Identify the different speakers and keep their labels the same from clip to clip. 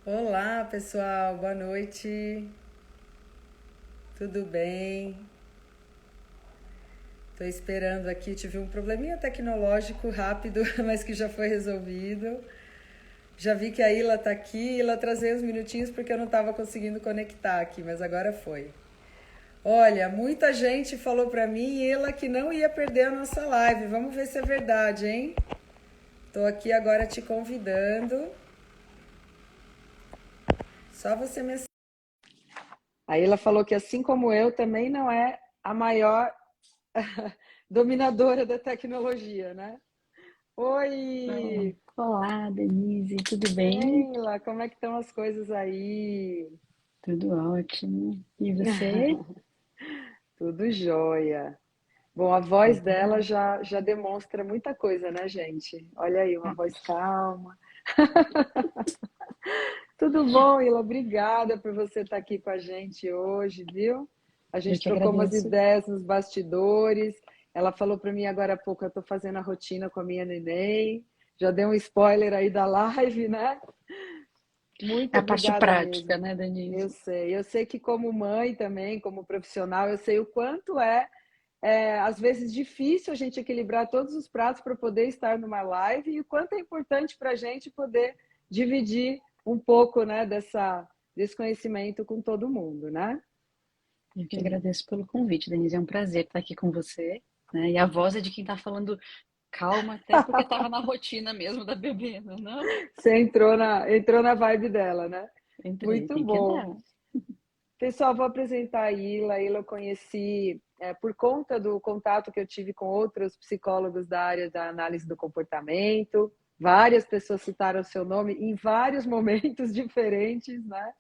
Speaker 1: Olá, pessoal, boa noite. Tudo bem? Estou esperando aqui, tive um probleminha tecnológico rápido, mas que já foi resolvido. Já vi que a Ila está aqui, Ila trazei uns minutinhos porque eu não estava conseguindo conectar aqui, mas agora foi. Olha, muita gente falou para mim, Ila, que não ia perder a nossa live. Vamos ver se é verdade, hein? Estou aqui agora te convidando. Só você me. A Ila falou que, assim como eu, também não é a maior dominadora da tecnologia, né? Oi!
Speaker 2: Olá, Denise, tudo bem?
Speaker 1: Sheila, como é que estão as coisas aí?
Speaker 2: Tudo ótimo. E você?
Speaker 1: Tudo jóia. Bom, a
Speaker 2: Então,
Speaker 1: voz
Speaker 2: tá
Speaker 1: dela
Speaker 2: bom.
Speaker 1: já demonstra muita coisa, né, gente? Olha aí, uma
Speaker 2: Ah,
Speaker 1: voz calma. Tudo bom, Ila? Obrigada por você estar aqui com a gente hoje, viu? A
Speaker 2: eu
Speaker 1: gente
Speaker 2: que
Speaker 1: trocou umas
Speaker 2: agradeço.
Speaker 1: ideias nos bastidores. Ela falou para mim agora há pouco, eu estou fazendo a rotina com a minha neném. Já deu um spoiler aí da live, né?
Speaker 2: É
Speaker 1: Muito
Speaker 2: a parte
Speaker 1: obrigada
Speaker 2: prática,
Speaker 1: mesmo.
Speaker 2: né, Denise?
Speaker 1: Eu sei que como mãe também, como profissional, eu sei o quanto às vezes difícil a gente equilibrar todos os pratos para poder estar numa live e o quanto é importante para a gente poder dividir um pouco, né, desse conhecimento com todo mundo, né?
Speaker 2: Eu que agradeço pelo convite, Denise. É um prazer estar aqui com você, né? E a voz é de quem está falando calma, até porque estava na rotina mesmo da bebê, não? É não?
Speaker 1: Você entrou na vibe dela, né?
Speaker 2: Entrei,
Speaker 1: Muito
Speaker 2: tem que
Speaker 1: bom.
Speaker 2: entrar.
Speaker 1: Pessoal, vou apresentar a Ila. A Ila eu conheci por conta do contato que eu tive com outros psicólogos da área da análise do comportamento. Várias pessoas citaram seu nome em vários momentos diferentes, né?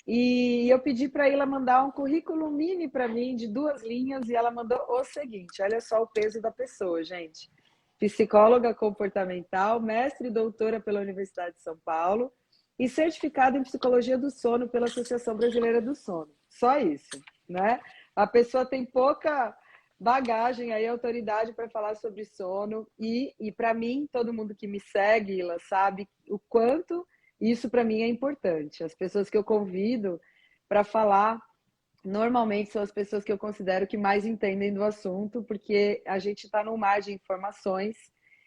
Speaker 1: E eu pedi para ela mandar um currículo mini para mim de 2 linhas e ela mandou o seguinte: olha só o peso da pessoa, gente. Psicóloga comportamental, mestre e doutora pela Universidade de São Paulo e certificada em psicologia do sono pela Associação Brasileira do Sono. Só isso, né? A pessoa tem pouca bagagem aí, autoridade para falar sobre sono e para mim, todo mundo que me segue, ela sabe o quanto isso para mim é importante. As pessoas que eu convido para falar normalmente são as pessoas que eu considero que mais entendem do assunto, porque a gente está num mar de informações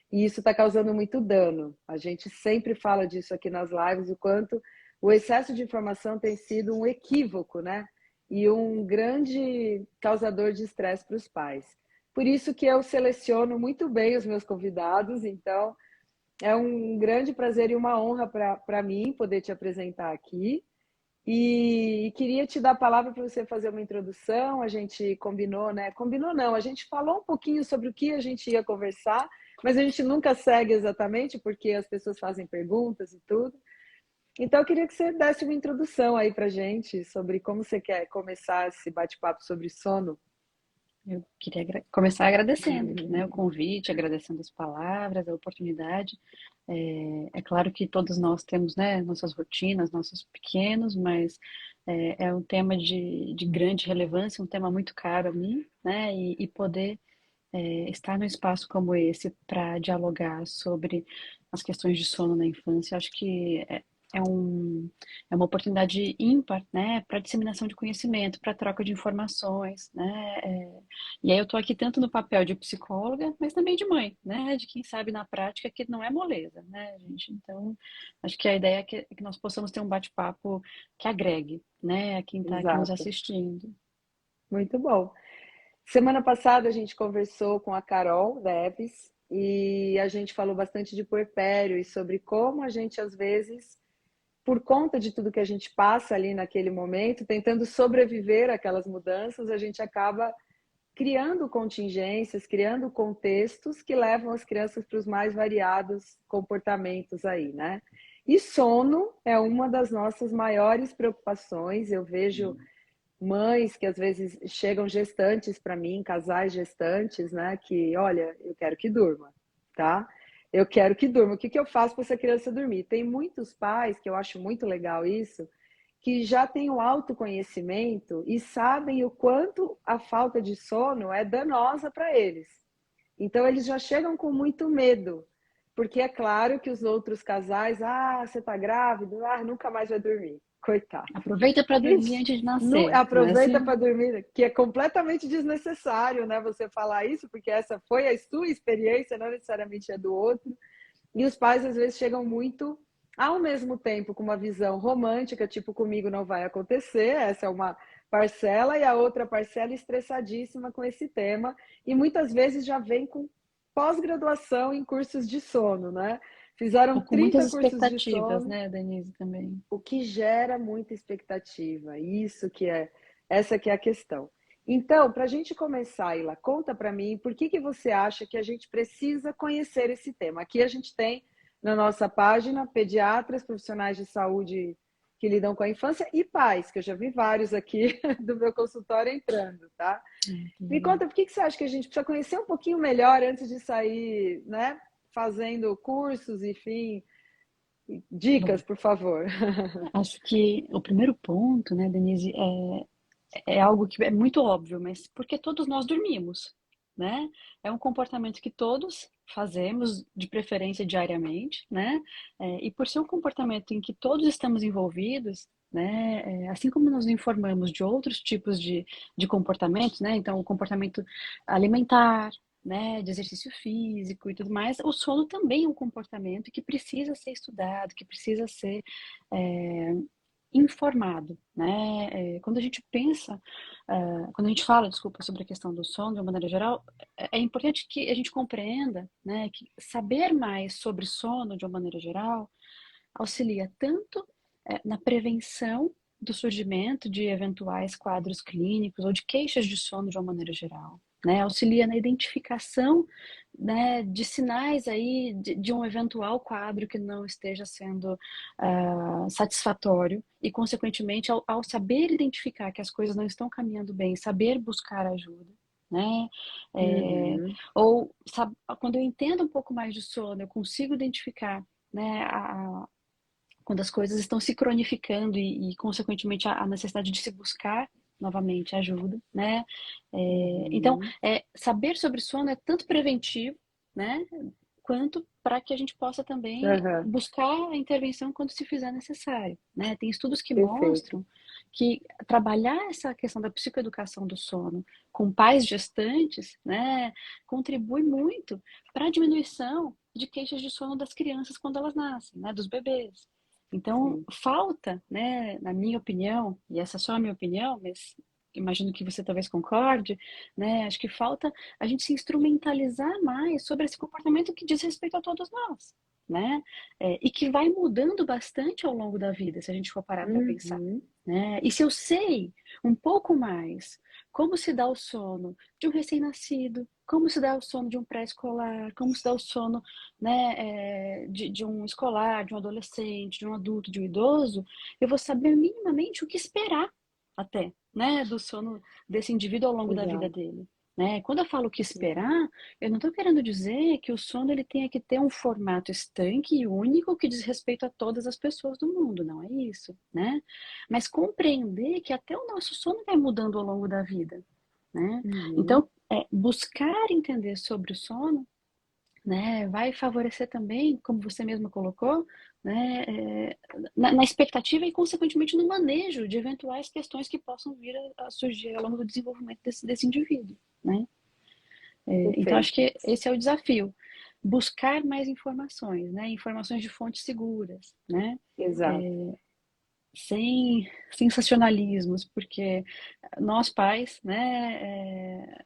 Speaker 1: e isso está causando muito dano. A gente sempre fala disso aqui nas lives, o quanto o excesso de informação tem sido um equívoco, né? E um grande causador de estresse para os pais. Por isso que eu seleciono muito bem os meus convidados, então é um grande prazer e uma honra para mim poder te apresentar aqui. E queria te dar a palavra para você fazer uma introdução. A gente combinou, né? Combinou não, a gente falou um pouquinho sobre o que a gente ia conversar, mas a gente nunca segue exatamente porque as pessoas fazem perguntas e tudo. Então, eu queria que você desse uma introdução aí para gente sobre como você quer começar esse bate-papo sobre sono.
Speaker 2: Eu queria começar agradecendo, né, o convite, agradecendo as palavras, a oportunidade. É claro que todos nós temos, né, nossas rotinas, nossos pequenos, mas é um tema de grande relevância, um tema muito caro a mim, né, e poder estar num espaço como esse para dialogar sobre as questões de sono na infância, acho que é, um, é uma oportunidade ímpar, né, para disseminação de conhecimento, para troca de informações, né, e aí eu estou aqui tanto no papel de psicóloga, mas também de mãe, né, de quem sabe na prática que não é moleza, né, gente, então acho que a ideia é que nós possamos ter um bate-papo que agregue, né, a quem está aqui nos
Speaker 1: Exato.
Speaker 2: assistindo.
Speaker 1: Muito bom. Semana passada a gente conversou com a Carol Leves e a gente falou bastante de puerpério e sobre como a gente, às vezes, por conta de tudo que a gente passa ali naquele momento, tentando sobreviver àquelas mudanças, a gente acaba criando contingências, criando contextos que levam as crianças para os mais variados comportamentos aí, né? E sono é uma das nossas maiores preocupações. Eu vejo mães que às vezes chegam gestantes para mim, casais gestantes, né? Que, olha, eu quero que durma, tá? Eu quero que durma. O que que eu faço para essa criança dormir? Tem muitos pais, que eu acho muito legal isso, que já têm o autoconhecimento e sabem o quanto a falta de sono é danosa para eles. Então, eles já chegam com muito medo, porque é claro que os outros casais, você está grávida, nunca mais vai dormir. Coitado.
Speaker 2: Aproveita para dormir
Speaker 1: Isso.
Speaker 2: antes de nascer, não é
Speaker 1: Aproveita
Speaker 2: assim?
Speaker 1: para dormir, que é completamente desnecessário, né? Você falar isso, porque essa foi a sua experiência, não necessariamente é do outro. E os pais, às vezes, chegam muito ao mesmo tempo com uma visão romântica, tipo, comigo não vai acontecer, essa é uma parcela, e a outra parcela estressadíssima com esse tema, e muitas vezes já vem com pós-graduação em cursos de sono, né? Fizeram
Speaker 2: E com muitas
Speaker 1: 30 cursos de
Speaker 2: expectativas,
Speaker 1: sono,
Speaker 2: né, Denise, também.
Speaker 1: o que gera muita expectativa. Essa que é a questão. Então, para a gente começar, Ila, conta para mim por que você acha que a gente precisa conhecer esse tema. Aqui a gente tem na nossa página pediatras, profissionais de saúde que lidam com a infância e pais, que eu já vi vários aqui do meu consultório entrando, tá? Me conta por que você acha que a gente precisa conhecer um pouquinho melhor antes de sair, né? Fazendo cursos, enfim.
Speaker 2: Bom,
Speaker 1: Dicas, por favor.
Speaker 2: acho que o primeiro ponto, né, Denise, é algo que é muito óbvio, mas porque todos nós dormimos, né? É um comportamento que todos fazemos, de preferência diariamente, né? E por ser um comportamento em que todos estamos envolvidos, né? Assim como nos informamos de outros tipos de comportamentos, né? Então, o comportamento alimentar, né, de exercício físico e tudo mais, o sono também é um comportamento que precisa ser estudado, que precisa ser é, informado, né? Quando a gente pensa, quando a gente fala, desculpa, sobre a questão do sono de uma maneira geral, é importante que a gente compreenda, né, que saber mais sobre sono de uma maneira geral auxilia tanto na prevenção do surgimento de eventuais quadros clínicos ou de queixas de sono de uma maneira geral, né? Auxilia na identificação, né, de sinais aí de um eventual quadro que não esteja sendo satisfatório e, consequentemente, ao saber identificar que as coisas não estão caminhando bem, saber buscar ajuda, né?
Speaker 1: Uhum.
Speaker 2: Ou quando eu entendo um pouco mais de sono, eu consigo identificar, né, quando as coisas estão se cronificando consequentemente, a necessidade de se buscar novamente ajuda, né? Então,
Speaker 1: Uhum.
Speaker 2: saber sobre sono é tanto preventivo, né? Quanto para que a gente possa também
Speaker 1: Aham.
Speaker 2: buscar a intervenção quando se fizer necessário, né? Tem estudos que
Speaker 1: Perfeito.
Speaker 2: mostram que trabalhar essa questão da psicoeducação do sono com pais gestantes, né, contribui muito para a diminuição de queixas de sono das crianças quando elas nascem, né, dos bebês. Então,
Speaker 1: Sim.
Speaker 2: falta, né, na minha opinião, e essa é só a minha opinião, mas imagino que você talvez concorde, né? Acho que falta a gente se instrumentalizar mais sobre esse comportamento que diz respeito a todos nós, né? E que vai mudando bastante ao longo da vida, se a gente for parar para pensar.
Speaker 1: Uhum.
Speaker 2: Né? E se eu sei um pouco mais como se dá o sono de um recém-nascido, como se dá o sono de um pré-escolar, como se dá o sono, né, de um escolar, de um adolescente, de um adulto, de um idoso, eu vou saber minimamente o que esperar até, né, do sono desse indivíduo ao longo da vida
Speaker 1: Exato.
Speaker 2: dele. Né? Quando eu falo o que
Speaker 1: Exato.
Speaker 2: esperar, eu não estou querendo dizer que o sono ele tenha que ter um formato estanque e único que diz respeito a todas as pessoas do mundo, não é isso, né? Mas compreender que até o nosso sono vai mudando ao longo da vida, né?
Speaker 1: Uhum.
Speaker 2: Então, buscar entender sobre o sono, né, vai favorecer também, como você mesma colocou, né, na expectativa e, consequentemente, no manejo de eventuais questões que possam vir a surgir ao longo do desenvolvimento desse indivíduo, né? Então, acho
Speaker 1: Perfeito.
Speaker 2: que esse é o desafio. Buscar mais informações, né? Informações de fontes seguras, né?
Speaker 1: Exato.
Speaker 2: Sem sensacionalismos, porque nós pais, né,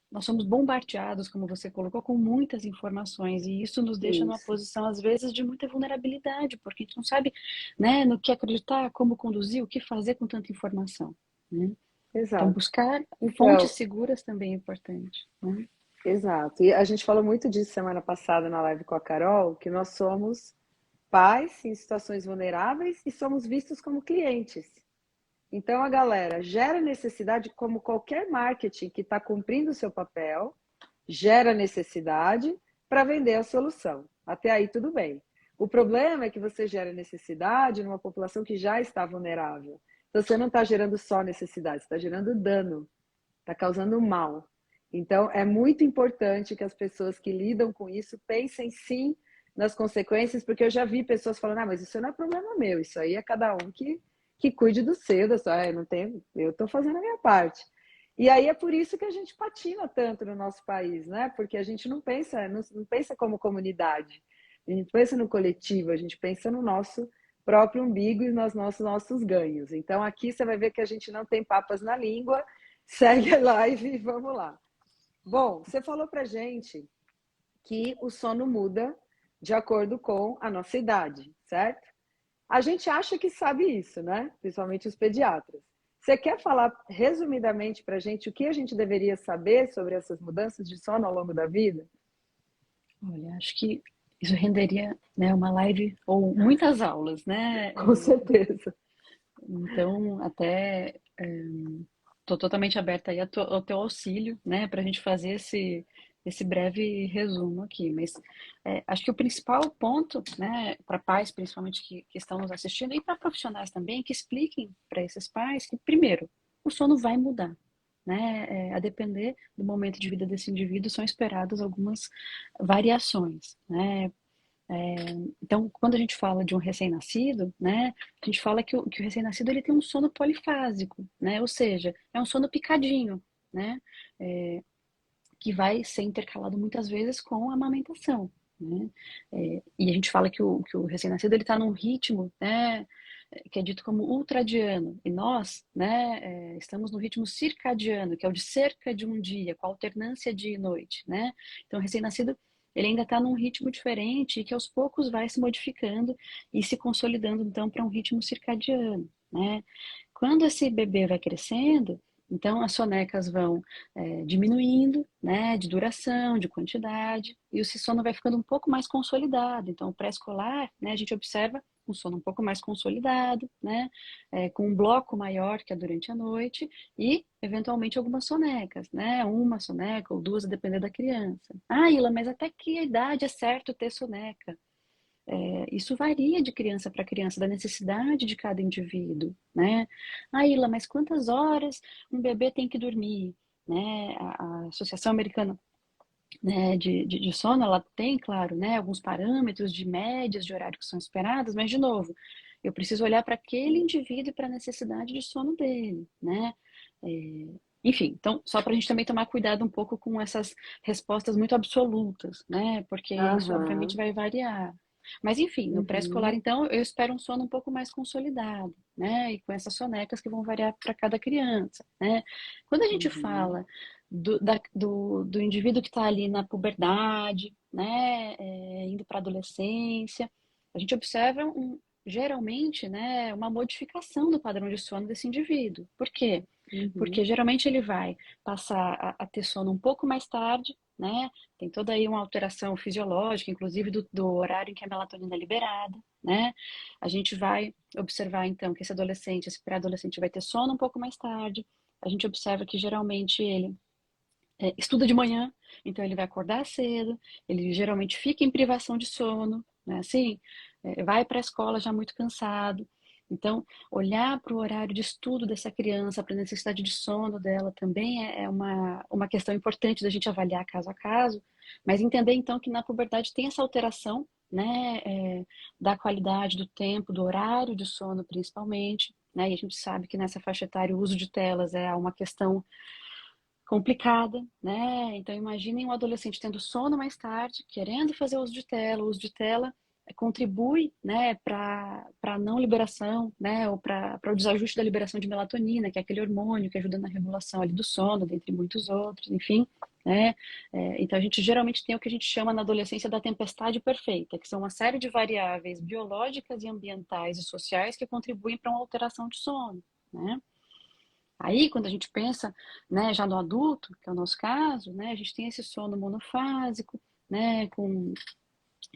Speaker 2: nós somos bombardeados, como você colocou, com muitas informações e isso nos deixa numa
Speaker 1: Isso.
Speaker 2: posição às vezes de muita vulnerabilidade, porque a gente não sabe, né, no que acreditar, como conduzir, o que fazer com tanta informação, né? Então
Speaker 1: Exato.
Speaker 2: buscar fontes
Speaker 1: Então,
Speaker 2: seguras também é importante, né?
Speaker 1: exato. E a gente falou muito disso semana passada na live com a Carol, que nós somos pais em situações vulneráveis e somos vistos como clientes. Então, a galera gera necessidade, como qualquer marketing que está cumprindo o seu papel, gera necessidade para vender a solução. Até aí, tudo bem. O problema é que você gera necessidade numa população que já está vulnerável. Então, você não está gerando só necessidade, você está gerando dano, está causando mal. Então, é muito importante que as pessoas que lidam com isso pensem sim nas consequências, porque eu já vi pessoas falando, mas isso não é problema meu, isso aí é cada um que cuide do seu, da sua, eu não tenho, eu estou fazendo a minha parte. E aí é por isso que a gente patina tanto no nosso país, né? Porque a gente não pensa como comunidade, a gente pensa no coletivo, a gente pensa no nosso próprio umbigo e nos nossos ganhos. Então aqui você vai ver que a gente não tem papas na língua, segue a live e vamos lá. Bom, você falou pra gente que o sono muda de acordo com a nossa idade, certo? A gente acha que sabe isso, né? Principalmente os pediatras. Você quer falar resumidamente para a gente o que a gente deveria saber sobre essas mudanças de sono ao longo da vida?
Speaker 2: Olha, acho que isso renderia, né, uma live ou muitas aulas, né?
Speaker 1: Com certeza.
Speaker 2: Então, até estou totalmente aberta aí ao teu auxílio, né, para a gente fazer esse breve resumo aqui. Mas acho que o principal ponto, né, para pais, principalmente que estão nos assistindo, e para profissionais também, que expliquem para esses pais que, primeiro, o sono vai mudar. Né? A depender do momento de vida desse indivíduo, são esperadas algumas variações, né? Então, quando a gente fala de um recém-nascido, né, a gente fala que o recém-nascido ele tem um sono polifásico, né, ou seja, é um sono picadinho, né, que vai ser intercalado muitas vezes com a amamentação, né, e a gente fala que o recém-nascido ele está num ritmo, né, que é dito como ultradiano, e nós, né, estamos no ritmo circadiano, que é o de cerca de um dia, com a alternância dia e noite, né, então o recém-nascido ele ainda está num ritmo diferente e que aos poucos vai se modificando e se consolidando então para um ritmo circadiano, né? Quando esse bebê vai crescendo, então as sonecas vão diminuindo, né, de duração, de quantidade, e o sono vai ficando um pouco mais consolidado. Então, o pré-escolar, né, a gente observa um sono um pouco mais consolidado, né, com um bloco maior que é durante a noite e, eventualmente, algumas sonecas, né, uma soneca ou duas, a depender da criança. Ah, Ila, mas até que idade é certo ter soneca? Isso varia de criança para criança, da necessidade de cada indivíduo, né? Ah, Ila, mas quantas horas um bebê tem que dormir? Né? A Associação Americana, né, de sono, ela tem, claro, né, alguns parâmetros de médias de horário que são esperadas, mas, de novo, eu preciso olhar para aquele indivíduo e para a necessidade de sono dele, né? É, enfim, então, só para a gente também tomar cuidado um pouco com essas respostas muito absolutas, né? Porque isso, obviamente,
Speaker 1: Aham.
Speaker 2: vai variar. Mas, enfim, no pré-escolar,
Speaker 1: Uhum.
Speaker 2: então, eu espero um sono um pouco mais consolidado, né? E com essas sonecas que vão variar para cada criança, né? Quando a gente
Speaker 1: Uhum.
Speaker 2: fala do indivíduo que está ali na puberdade, né, indo para a adolescência, a gente observa geralmente, né, uma modificação do padrão de sono desse indivíduo. Por quê?
Speaker 1: Uhum.
Speaker 2: Porque geralmente ele vai passar a ter sono um pouco mais tarde, né? Tem toda aí uma alteração fisiológica, inclusive do horário em que a melatonina é liberada, né? A gente vai observar então que esse adolescente, esse pré-adolescente vai ter sono um pouco mais tarde. A gente observa que geralmente ele estuda de manhã, então ele vai acordar cedo, ele geralmente fica em privação de sono, né? Assim, vai para a escola já muito cansado. Então, olhar para o horário de estudo dessa criança, para a necessidade de sono dela também é uma questão importante da gente avaliar caso a caso, mas entender então que na puberdade tem essa alteração, né, da qualidade do tempo, do horário de sono principalmente, né, e a gente sabe que nessa faixa etária o uso de telas é uma questão complicada, né? Então imaginem um adolescente tendo sono mais tarde, querendo fazer uso de tela, o uso de tela contribui, né, para a não liberação, né, ou para o desajuste da liberação de melatonina, que é aquele hormônio que ajuda na regulação ali do sono, dentre muitos outros, enfim, né? Então a gente geralmente tem o que a gente chama na adolescência da tempestade perfeita, que são uma série de variáveis biológicas e ambientais e sociais que contribuem para uma alteração de sono, né? Aí, quando a gente pensa, né, já no adulto, que é o nosso caso, né, a gente tem esse sono monofásico, né, com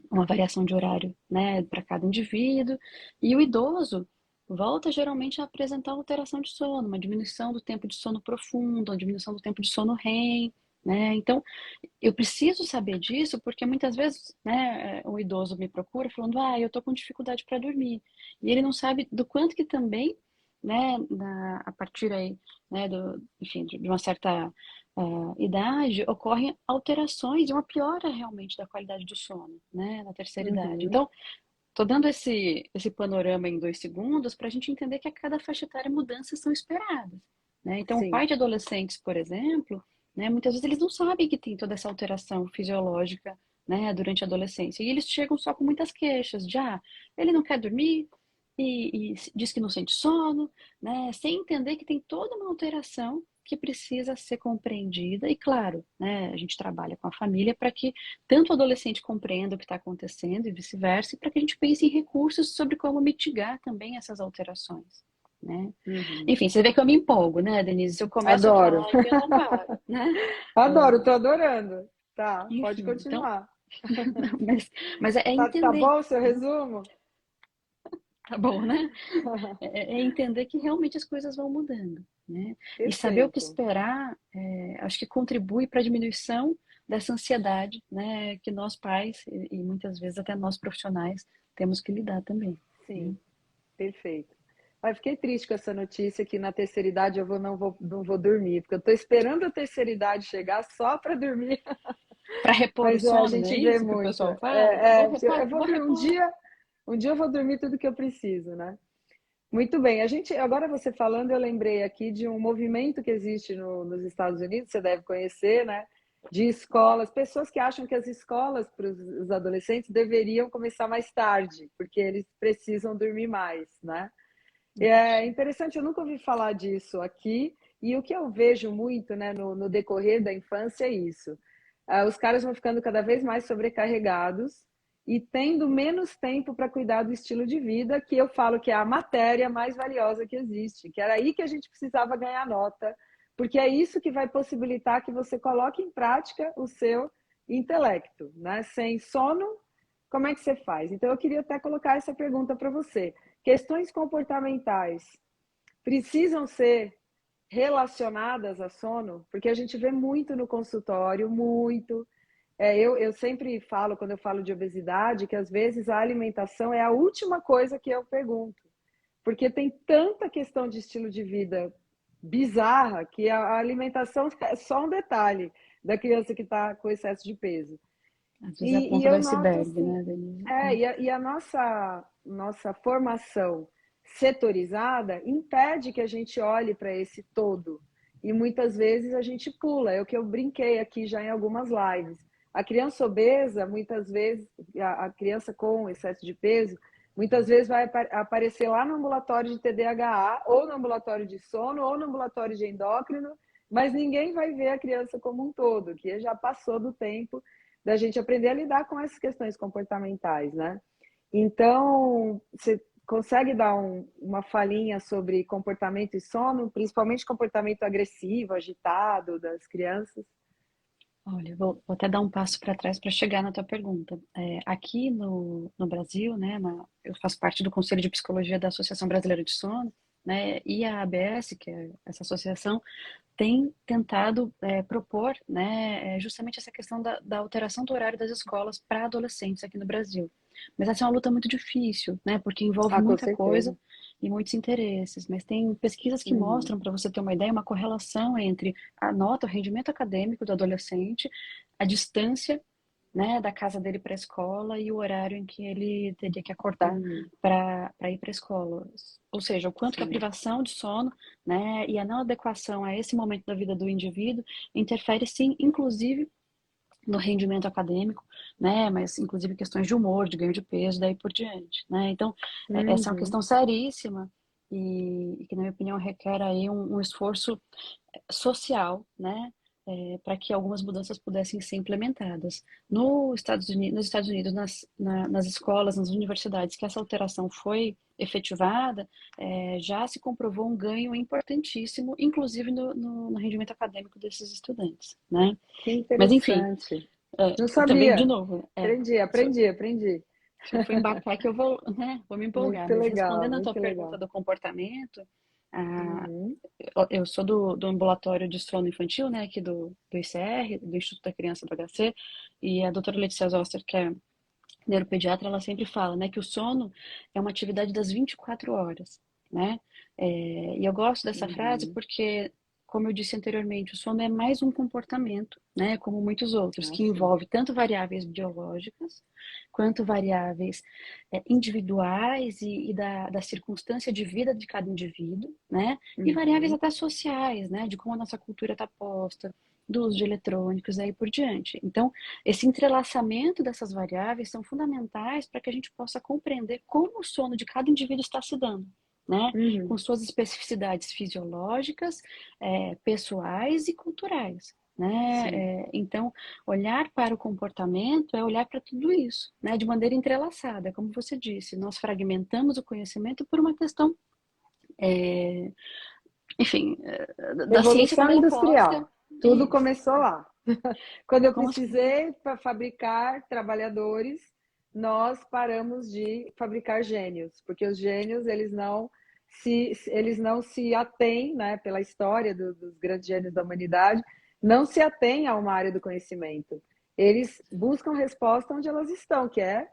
Speaker 2: uma variação de horário, né, para cada indivíduo, e o idoso volta geralmente a apresentar alteração de sono, uma diminuição do tempo de sono profundo, uma diminuição do tempo de sono REM, né? Então, eu preciso saber disso porque muitas vezes, né, o idoso me procura falando, eu tô com dificuldade para dormir, e ele não sabe do quanto que também né, a partir aí, né, enfim, de uma certa idade, ocorrem alterações e uma piora realmente da qualidade do sono, né, na terceira idade.
Speaker 1: Uhum.
Speaker 2: Então, estou dando esse panorama em 2 segundos para a gente entender que a cada faixa etária mudanças são esperadas, né? Então, o
Speaker 1: Sim.
Speaker 2: pai de adolescentes, por exemplo, né, muitas vezes eles não sabem que tem toda essa alteração fisiológica, né, durante a adolescência. E eles chegam só com muitas queixas de, ele não quer dormir e diz que não sente sono, né, sem entender que tem toda uma alteração que precisa ser compreendida. E claro, né, a gente trabalha com a família para que tanto o adolescente compreenda o que está acontecendo e vice-versa, e para que a gente pense em recursos sobre como mitigar também essas alterações, né?
Speaker 1: Uhum.
Speaker 2: Enfim, você vê que eu me empolgo, né, Denise? Se eu começo a
Speaker 1: Adoro.
Speaker 2: falar aqui, eu não paro, né?
Speaker 1: Adoro, tô adorando. Tá, pode
Speaker 2: Enfim, então,
Speaker 1: continuar.
Speaker 2: mas é
Speaker 1: Tá
Speaker 2: entender,
Speaker 1: bom o seu
Speaker 2: né?
Speaker 1: resumo?
Speaker 2: Tá bom, né? É entender que realmente as coisas vão mudando, né? E saber o que
Speaker 1: Perfeito.
Speaker 2: esperar, acho que contribui para a diminuição dessa ansiedade, né? Que nós pais e muitas vezes até nós profissionais temos que lidar também, né?
Speaker 1: Sim, perfeito. Mas fiquei triste com essa notícia que na terceira idade não vou dormir, porque eu estou esperando a terceira idade chegar só para dormir.
Speaker 2: Para repor o
Speaker 1: Mas a
Speaker 2: sono, não é
Speaker 1: gente vê
Speaker 2: isso que o
Speaker 1: muito.
Speaker 2: pessoal fala? Vou repor,
Speaker 1: Eu vou
Speaker 2: vou
Speaker 1: dormir
Speaker 2: repor.
Speaker 1: um dia eu vou dormir tudo que eu preciso, né? Muito bem. Agora você falando, eu lembrei aqui de um movimento que existe nos Estados Unidos, você deve conhecer, né? De escolas, pessoas que acham que as escolas para os adolescentes deveriam começar mais tarde, porque eles precisam dormir mais, né? É
Speaker 2: Isso.
Speaker 1: interessante, eu nunca ouvi falar disso aqui, e o que eu vejo muito, né, no decorrer da infância é isso. Os caras vão ficando cada vez mais sobrecarregados e tendo menos tempo para cuidar do estilo de vida, que eu falo que é a matéria mais valiosa que existe, que era aí que a gente precisava ganhar nota, porque é isso que vai possibilitar que você coloque em prática o seu intelecto, né? Sem sono, como é que você faz? Então, eu queria até colocar essa pergunta para você. Questões comportamentais precisam ser relacionadas a sono? Porque a gente vê muito no consultório, muito. Eu sempre falo, quando eu falo de obesidade, que às vezes a alimentação é a última coisa que eu pergunto. Porque tem tanta questão de estilo de vida bizarra que a alimentação é só um detalhe da criança que está com excesso de peso.
Speaker 2: Às vezes é a
Speaker 1: E
Speaker 2: ponta do
Speaker 1: eu noto
Speaker 2: iceberg,
Speaker 1: assim,
Speaker 2: né, Denise?
Speaker 1: e a nossa formação setorizada impede que a gente olhe para esse todo. E muitas vezes a gente pula, é o que eu brinquei aqui já em algumas lives. A criança obesa, muitas vezes, a criança com excesso de peso, muitas vezes vai aparecer lá no ambulatório de TDAH, ou no ambulatório de sono, ou no ambulatório de endócrino, mas ninguém vai ver a criança como um todo, que já passou do tempo da gente aprender a lidar com essas questões comportamentais, né? Então, você consegue dar uma falinha sobre comportamento e sono, principalmente comportamento agressivo, agitado das crianças?
Speaker 2: Olha, vou até dar um passo para trás para chegar na tua pergunta. Aqui no Brasil, né, eu faço parte do Conselho de Psicologia da Associação Brasileira de Sono, né, e a ABS, que é essa associação, tem tentado propor, né, justamente essa questão da alteração do horário das escolas para adolescentes aqui no Brasil. Mas essa é uma luta muito difícil, né, porque envolve
Speaker 1: Ah, com
Speaker 2: muita coisa
Speaker 1: certeza.
Speaker 2: e muitos interesses. Mas tem pesquisas que
Speaker 1: Uhum.
Speaker 2: mostram, para você ter uma ideia, uma correlação entre a nota, o rendimento acadêmico do adolescente, a distância, né, da casa dele para a escola e o horário em que ele teria que acordar
Speaker 1: Uhum.
Speaker 2: para ir para a escola. Ou seja, o quanto que a
Speaker 1: Sim.
Speaker 2: privação de sono, né, e a não adequação a esse momento da vida do indivíduo interfere sim, inclusive no rendimento acadêmico, né, mas inclusive questões de humor, de ganho de peso, daí por diante, né? Então, essa é uma
Speaker 1: Uhum.
Speaker 2: questão seríssima e que, na minha opinião, requer aí um esforço social, né, para que algumas mudanças pudessem ser implementadas. Nos Estados Unidos, nas escolas, nas universidades, que essa alteração foi efetivada, já se comprovou um ganho importantíssimo, inclusive no rendimento acadêmico desses estudantes, né?
Speaker 1: Que
Speaker 2: Mas, enfim,
Speaker 1: interessante. Não
Speaker 2: também, de
Speaker 1: sabia.
Speaker 2: novo,
Speaker 1: Aprendi.
Speaker 2: se eu for embarcar que eu vou, né, vou me empolgar, mas respondendo a tua
Speaker 1: Muito
Speaker 2: pergunta
Speaker 1: legal.
Speaker 2: do comportamento, a,
Speaker 1: Uhum.
Speaker 2: eu sou do ambulatório de sono infantil, né, aqui do ICR, do Instituto da Criança do HC, e a doutora Letícia Zoster, que é neuropediatra, ela sempre fala, né, que o sono é uma atividade das 24 horas. né? E eu gosto dessa frase
Speaker 1: Uhum.
Speaker 2: porque, como eu disse anteriormente, o sono é mais um comportamento, né, como muitos outros,
Speaker 1: Ah,
Speaker 2: que
Speaker 1: sim.
Speaker 2: envolve tanto variáveis biológicas, quanto variáveis individuais e da circunstância de vida de cada indivíduo, né, e variáveis
Speaker 1: Uhum.
Speaker 2: até sociais, né, de como a nossa cultura está posta, do uso de eletrônicos e aí por diante. Então, esse entrelaçamento dessas variáveis são fundamentais para que a gente possa compreender como o sono de cada indivíduo está se dando, né? Com
Speaker 1: Uhum.
Speaker 2: suas especificidades fisiológicas, pessoais e culturais. Né?
Speaker 1: Sim.
Speaker 2: Então, olhar para o comportamento é olhar para tudo isso, né? De maneira entrelaçada, como você disse, nós fragmentamos o conhecimento por uma questão, é, enfim, da ciência
Speaker 1: Revolução
Speaker 2: como ela posta.
Speaker 1: industrial. Tudo
Speaker 2: Isso,
Speaker 1: começou lá. Quando eu
Speaker 2: como
Speaker 1: precisei para fabricar trabalhadores, nós paramos de fabricar gênios, porque os gênios eles não se atêm, né, pela história dos grandes gênios da humanidade, não se atêm a uma área do conhecimento. Eles buscam resposta onde elas estão, que é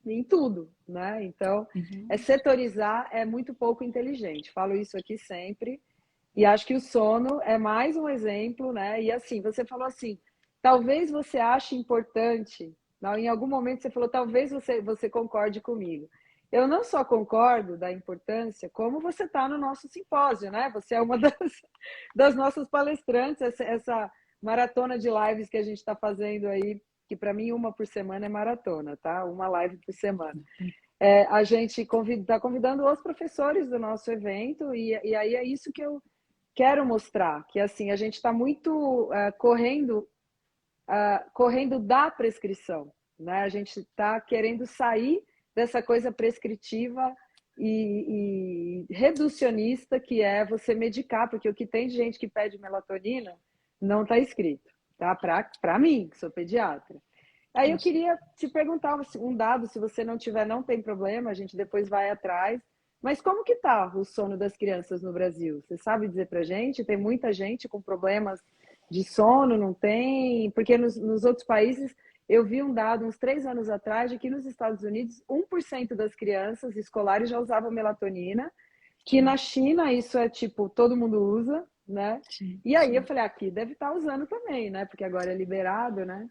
Speaker 1: em tudo, né? Então,
Speaker 2: uhum,
Speaker 1: setorizar é muito pouco inteligente. Falo isso aqui sempre. E acho que o sono é mais um exemplo, né? E assim, você falou assim, talvez você ache importante, não, em algum momento você falou, talvez você concorde comigo. Eu não só concordo da importância, como você está no nosso simpósio, né? Você é uma das nossas palestrantes, essa maratona de lives que a gente está fazendo aí, que para mim uma por semana é maratona, tá? Uma live por semana. A gente está convidando os professores do nosso evento, e aí é isso que eu quero mostrar, que assim, a gente está muito correndo da prescrição, né? A gente está querendo sair dessa coisa prescritiva e reducionista que é você medicar, porque o que tem de gente que pede melatonina não está escrito, tá? Para mim, que sou pediatra. Aí eu
Speaker 2: isso.
Speaker 1: queria te perguntar um dado, se você não tiver, não tem problema, a gente depois vai atrás. Mas como que está o sono das crianças no Brasil? Você sabe dizer para gente? Tem muita gente com problemas de sono, não tem? Porque nos outros países, eu vi um dado uns 3 anos atrás de que nos Estados Unidos, 1% das crianças escolares já usavam melatonina, que na
Speaker 2: Sim,
Speaker 1: China isso é tipo, todo mundo usa, né?
Speaker 2: sim,
Speaker 1: E aí eu
Speaker 2: sim.
Speaker 1: falei, aqui deve estar usando também, né? Porque agora é liberado, né?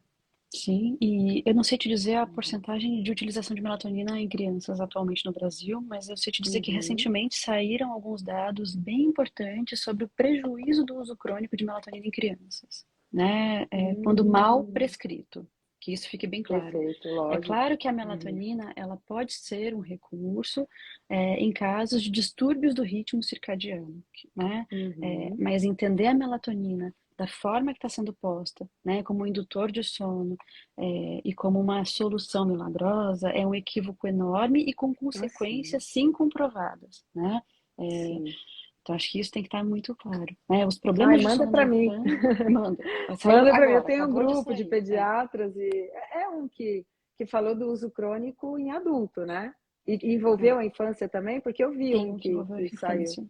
Speaker 2: Sim, e eu não sei te dizer a porcentagem de utilização de melatonina em crianças atualmente no Brasil, mas eu sei te dizer que
Speaker 1: Uhum.
Speaker 2: recentemente saíram alguns dados bem importantes sobre o prejuízo do uso crônico de melatonina em crianças, né? Quando mal
Speaker 1: Hum,
Speaker 2: prescrito, que isso fique bem claro.
Speaker 1: perfeito,
Speaker 2: É
Speaker 1: lógico.
Speaker 2: claro que a
Speaker 1: Uhum.
Speaker 2: melatonina, ela pode ser um recurso, em casos de distúrbios do ritmo circadiano, né?
Speaker 1: Uhum.
Speaker 2: Mas entender a melatonina da forma que está sendo posta, né, como um indutor de sono, e como uma solução milagrosa, é um equívoco enorme e com
Speaker 1: Assim,
Speaker 2: consequências sim comprovadas, né? É,
Speaker 1: sim.
Speaker 2: então acho que isso tem que estar muito claro, né? Os
Speaker 1: Ai,
Speaker 2: problemas de
Speaker 1: manda
Speaker 2: sono na
Speaker 1: para mim.
Speaker 2: infância, manda, saiu
Speaker 1: Manda para mim. Eu
Speaker 2: agora,
Speaker 1: tenho um
Speaker 2: acabou de
Speaker 1: grupo de
Speaker 2: sair. É,
Speaker 1: pediatras e é um que falou do uso crônico em adulto, né? E
Speaker 2: é.
Speaker 1: envolveu a infância também, porque eu vi
Speaker 2: Tem
Speaker 1: um
Speaker 2: um que envolveu a
Speaker 1: que saiu.
Speaker 2: infância,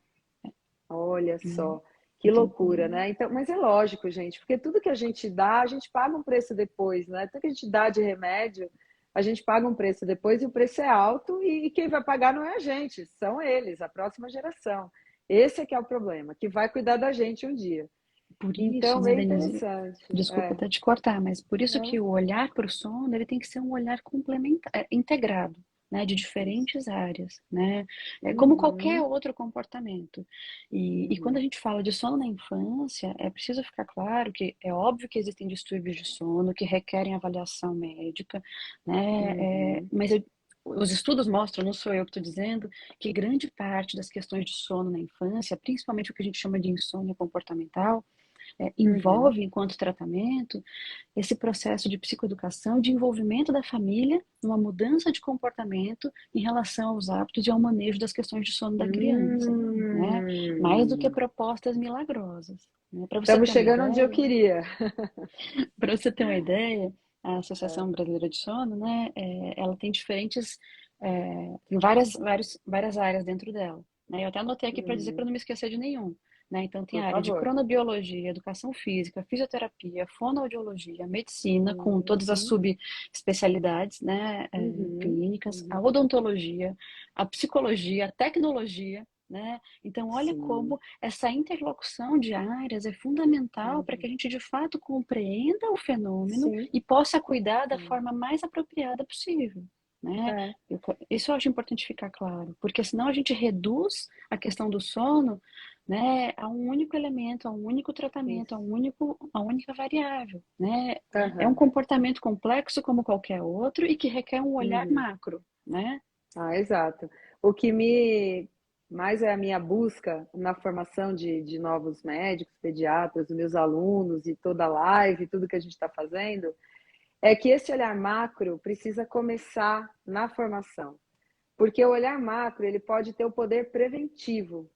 Speaker 1: Olha
Speaker 2: né?
Speaker 1: só, que
Speaker 2: Então,
Speaker 1: loucura, né? Então, mas é lógico, gente, porque tudo que a gente dá, a gente paga um preço depois, né? Tudo que a gente dá de remédio, a gente paga um preço depois e o preço é alto e quem vai pagar não é a gente, são eles, a próxima geração. Esse é que é o problema, que vai cuidar da gente um dia.
Speaker 2: por isso,
Speaker 1: Então,
Speaker 2: né,
Speaker 1: bem
Speaker 2: Denise?
Speaker 1: interessante.
Speaker 2: Desculpa até te cortar, mas por isso que
Speaker 1: Não,
Speaker 2: o olhar para o sono ele tem que ser um olhar complementar, integrado, né, de
Speaker 1: isso.
Speaker 2: diferentes áreas, né? Como qualquer
Speaker 1: Uhum,
Speaker 2: outro comportamento. E quando a
Speaker 1: uhum,
Speaker 2: gente fala de sono na infância, é preciso ficar claro que é óbvio que existem distúrbios de sono que requerem avaliação médica, né?
Speaker 1: uhum,
Speaker 2: Os estudos mostram, não sou eu que estou dizendo, que grande parte das questões de sono na infância, principalmente o que a gente chama de insônia comportamental,
Speaker 1: uhum.
Speaker 2: envolve, enquanto tratamento, esse processo de psicoeducação, de envolvimento da família numa mudança de comportamento em relação aos hábitos e ao manejo das questões de sono da criança, né? Mais do que
Speaker 1: Hum.
Speaker 2: propostas milagrosas. Né? Para você
Speaker 1: Estamos
Speaker 2: ter uma
Speaker 1: chegando onde eu
Speaker 2: ideia,
Speaker 1: queria.
Speaker 2: para você ter uma ideia, a
Speaker 1: É.
Speaker 2: Associação Brasileira de Sono, né, ela tem tem várias áreas dentro dela. Né? Eu até anotei aqui para dizer para
Speaker 1: Uhum.
Speaker 2: não me esquecer de nenhum. Né? Então, tem
Speaker 1: Por
Speaker 2: a área de
Speaker 1: favor.
Speaker 2: cronobiologia, educação física, fisioterapia, fonoaudiologia, medicina, com todas as
Speaker 1: Uhum.
Speaker 2: subespecialidades, né,
Speaker 1: Uhum.
Speaker 2: clínicas, a
Speaker 1: Uhum.
Speaker 2: odontologia, a psicologia, a tecnologia. né? Então, olha
Speaker 1: Sim.
Speaker 2: como essa interlocução de áreas é fundamental para que
Speaker 1: Uhum.
Speaker 2: a gente, de fato, compreenda o fenômeno
Speaker 1: Sim.
Speaker 2: e possa cuidar da
Speaker 1: Sim.
Speaker 2: forma mais apropriada possível, né?
Speaker 1: É.
Speaker 2: Isso eu acho importante ficar claro, porque senão a gente reduz a questão do sono, né, a um único elemento, a um único tratamento,
Speaker 1: Isso.
Speaker 2: a única variável, né? É um
Speaker 1: Aham.
Speaker 2: comportamento complexo como qualquer outro e que requer um olhar
Speaker 1: Uhum.
Speaker 2: macro, né?
Speaker 1: Ah, exato. O que me mais é a minha busca na formação de novos médicos, pediatras, dos meus alunos e toda a live, tudo que a gente está fazendo, é que esse olhar macro precisa começar na formação. Porque o olhar macro, ele pode ter o poder preventivo,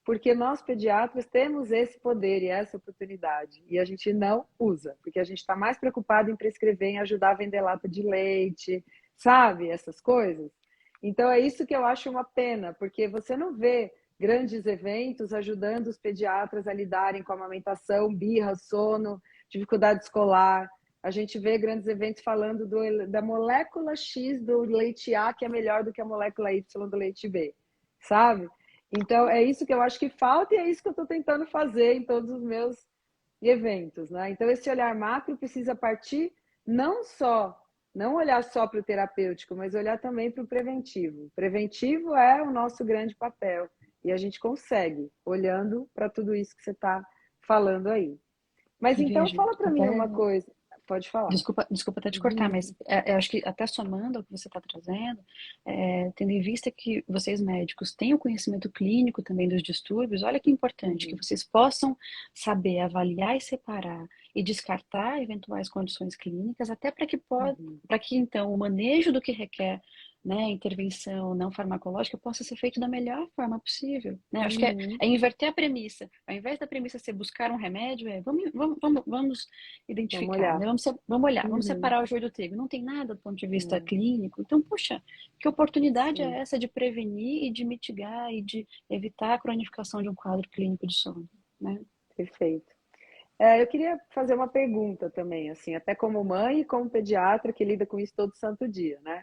Speaker 1: porque nós pediatras temos esse poder e essa oportunidade, e a gente não usa, porque a gente está mais preocupado em prescrever, em ajudar a vender lata de leite, sabe? Essas coisas. Então é isso que eu acho uma pena, porque você não vê grandes eventos ajudando os pediatras a lidarem com a amamentação, birra, sono, dificuldade escolar. A gente vê grandes eventos falando da molécula X do leite A, que é melhor do que a molécula Y do leite B, sabe? Então, é isso que eu acho que falta e é isso que eu estou tentando fazer em todos os meus eventos, né? Então, esse olhar macro precisa partir não só, não olhar só para o terapêutico, mas olhar também para o preventivo. Preventivo é o nosso grande papel e a gente consegue, olhando para tudo isso que você está falando aí. Mas
Speaker 2: E
Speaker 1: então,
Speaker 2: veja,
Speaker 1: fala para mim
Speaker 2: até
Speaker 1: uma coisa. Pode falar.
Speaker 2: desculpa até te cortar, mas eu acho que até somando ao que você está trazendo, tendo em vista que vocês médicos têm o conhecimento clínico também dos distúrbios, olha que importante que
Speaker 1: Uhum,
Speaker 2: vocês possam saber avaliar e separar e descartar eventuais condições clínicas, até
Speaker 1: uhum,
Speaker 2: para que então o manejo do que requer, né, intervenção não farmacológica possa ser feito da melhor forma possível, né? Acho que
Speaker 1: uhum.
Speaker 2: é inverter a premissa. Ao invés da premissa ser buscar um remédio, vamos
Speaker 1: Vamos
Speaker 2: identificar, né?
Speaker 1: olhar.
Speaker 2: Vamos olhar, vamos
Speaker 1: Uhum,
Speaker 2: separar o joio do trigo. Não tem nada do ponto de vista
Speaker 1: é,
Speaker 2: clínico. Então, puxa, que oportunidade é
Speaker 1: sim,
Speaker 2: essa de prevenir e de mitigar e de evitar a cronificação de um quadro clínico de sono, né?
Speaker 1: perfeito. Eu queria fazer uma pergunta também, assim, até como mãe e como pediatra que lida com isso todo santo dia, né?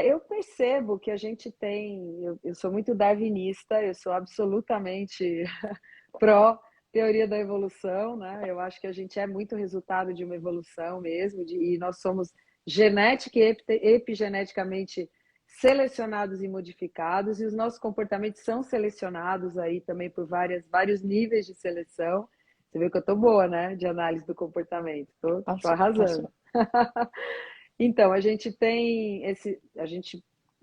Speaker 1: Eu percebo que a gente tem, eu sou muito darwinista, eu sou absolutamente pró teoria da evolução, né? Eu acho que a gente é muito resultado de uma evolução mesmo, e nós somos genética e epigeneticamente selecionados e modificados, e os nossos comportamentos são selecionados aí também por vários níveis de seleção. Você vê que eu tô boa, né? De análise do comportamento. Tô arrasando.
Speaker 2: Passou.
Speaker 1: Então, a gente tem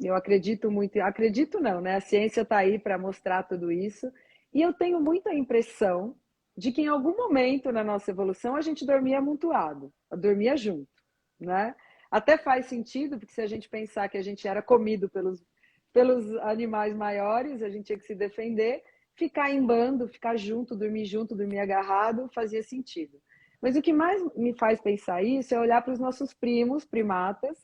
Speaker 1: eu acredito muito, acredito não, né? A ciência está aí para mostrar tudo isso, e eu tenho muita impressão de que em algum momento na nossa evolução a gente dormia amontoado, dormia junto, né? Até faz sentido, porque se a gente pensar que a gente era comido pelos animais maiores, a gente tinha que se defender, ficar em bando, ficar junto, dormir agarrado, fazia sentido. Mas o que mais me faz pensar isso é olhar para os nossos primos, primatas,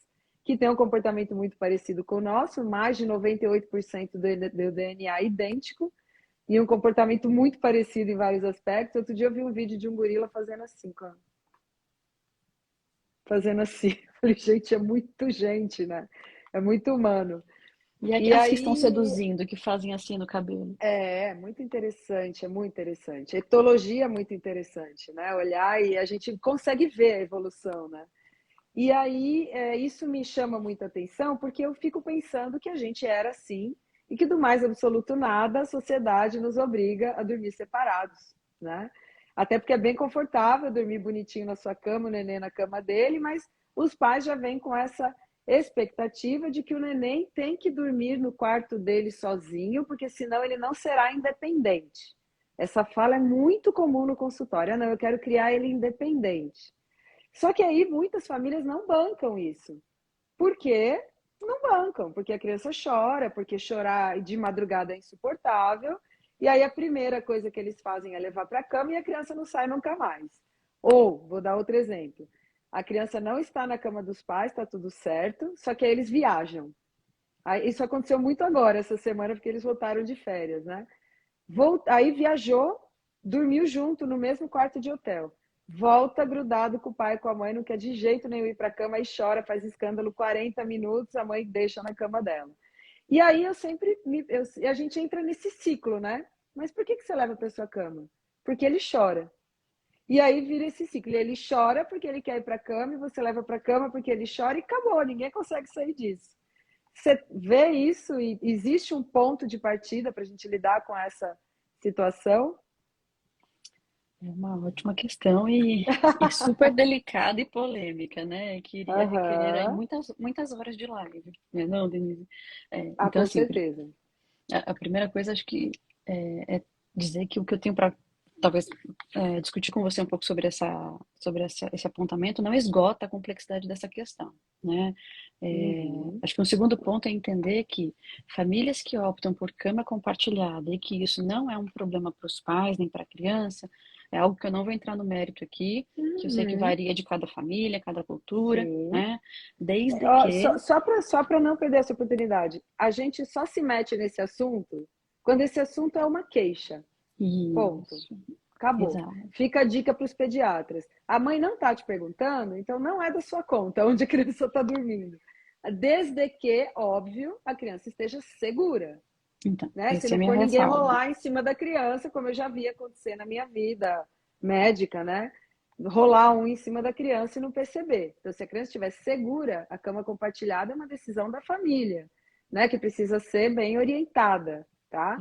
Speaker 1: que têm um comportamento muito parecido com o nosso, mais de 98% do DNA idêntico, e um comportamento muito parecido em vários aspectos. Outro dia eu vi um vídeo de um gorila fazendo assim, fazendo assim. Eu falei, gente, é muito gente, né? É muito humano.
Speaker 2: E
Speaker 1: E
Speaker 2: aquelas que estão
Speaker 1: aí
Speaker 2: seduzindo, que fazem assim no cabelo.
Speaker 1: muito interessante, é muito interessante. A etologia é muito interessante, né? Olhar e a gente consegue ver a evolução, né? E aí, isso me chama muita atenção, porque eu fico pensando que a gente era assim, e que do mais absoluto nada, a sociedade nos obriga a dormir separados, né? Até porque é bem confortável dormir bonitinho na sua cama, o neném na cama dele, mas os pais já vêm com essa expectativa de que o neném tem que dormir no quarto dele sozinho, porque senão ele não será independente. Essa fala é muito comum no consultório. Ah, não, eu quero criar ele independente. Só que aí muitas famílias não bancam isso. Por quê? Não bancam, porque a criança chora, porque chorar de madrugada é insuportável, e aí a primeira coisa que eles fazem é levar para a cama e a criança não sai nunca mais. Ou, vou dar outro exemplo, a criança não está na cama dos pais, está tudo certo, só que aí eles viajam. Aí, isso aconteceu muito agora, essa semana, porque eles voltaram de férias, né? Aí viajou, dormiu junto no mesmo quarto de hotel. Volta grudado com o pai e com a mãe, não quer de jeito nenhum ir para a cama e chora, faz escândalo 40 minutos, a mãe deixa na cama dela. E aí eu sempre, a gente entra nesse ciclo, né? Mas por que você leva para sua cama? Porque ele chora. E aí vira esse ciclo. Ele chora porque ele quer ir para a cama e você leva para a cama porque ele chora e acabou. Ninguém consegue sair disso. Você vê isso e existe um ponto de partida para a gente lidar com essa situação?
Speaker 2: É uma ótima questão e super delicada e polêmica, né? Queria requerer aí
Speaker 1: Aham.
Speaker 2: muitas horas de live, né? Não, Denise?
Speaker 1: Ah,
Speaker 2: Então,
Speaker 1: com
Speaker 2: assim,
Speaker 1: certeza.
Speaker 2: a primeira coisa, acho que é dizer que o que eu tenho para talvez discutir com você um pouco esse apontamento não esgota a complexidade dessa questão, né?
Speaker 1: Uhum.
Speaker 2: Acho que um segundo ponto é entender que famílias que optam por cama compartilhada e que isso não é um problema para os pais nem para a criança, é algo que eu não vou entrar no mérito aqui, que eu sei que
Speaker 1: Uhum.
Speaker 2: varia de cada família, cada cultura,
Speaker 1: Sim.
Speaker 2: né? Desde
Speaker 1: Ó,
Speaker 2: que
Speaker 1: só para não perder essa oportunidade, a gente só se mete nesse assunto quando esse assunto é uma queixa. Ponto.
Speaker 2: isso,
Speaker 1: Acabou.
Speaker 2: exato.
Speaker 1: Fica a dica para os pediatras. A mãe não está te perguntando, então não é da sua conta onde a criança está dormindo. Desde que, óbvio, a criança esteja segura,
Speaker 2: Então,
Speaker 1: né? Se
Speaker 2: essa é a
Speaker 1: não
Speaker 2: minha
Speaker 1: for ninguém
Speaker 2: ressalva.
Speaker 1: rolar em cima da criança, como eu já vi acontecer na minha vida médica, né? Rolar um em cima da criança e não perceber. Então, se a criança estiver segura, a cama compartilhada é uma decisão da família, né? Que precisa ser bem orientada, tá?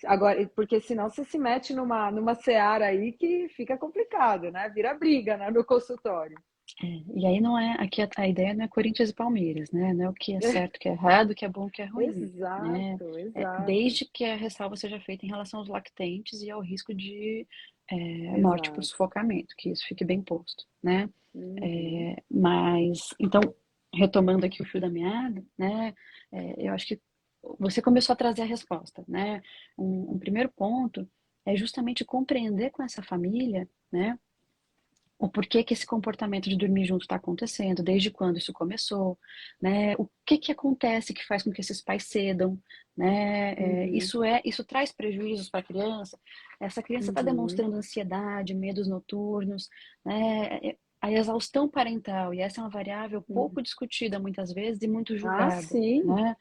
Speaker 1: Agora, porque senão você se mete numa seara aí que fica complicado, né? Vira briga, né, no consultório.
Speaker 2: E aí não é, aqui a ideia não é Corinthians e Palmeiras, né? Não é o que é certo, o que é errado, o que é bom, o que é ruim, né?
Speaker 1: Exato,
Speaker 2: Desde
Speaker 1: exato,
Speaker 2: que a ressalva seja feita em relação aos lactentes e ao risco de morte por
Speaker 1: exato.
Speaker 2: sufocamento, que isso fique bem posto, né?
Speaker 1: Uhum.
Speaker 2: Mas, então, retomando aqui o fio da meada, né? Eu acho que você começou a trazer a resposta, né? Um primeiro ponto é justamente compreender com essa família, né? O porquê que esse comportamento de dormir junto está acontecendo, desde quando isso começou, né? O que que acontece que faz com que esses pais cedam, né?
Speaker 1: Uhum.
Speaker 2: Isso traz prejuízos para a criança. Essa criança está
Speaker 1: Uhum.
Speaker 2: demonstrando ansiedade, medos noturnos, né? A exaustão parental, e essa é uma variável
Speaker 1: Uhum.
Speaker 2: pouco discutida muitas vezes e muito
Speaker 1: Ah,
Speaker 2: julgada,
Speaker 1: sim.
Speaker 2: né?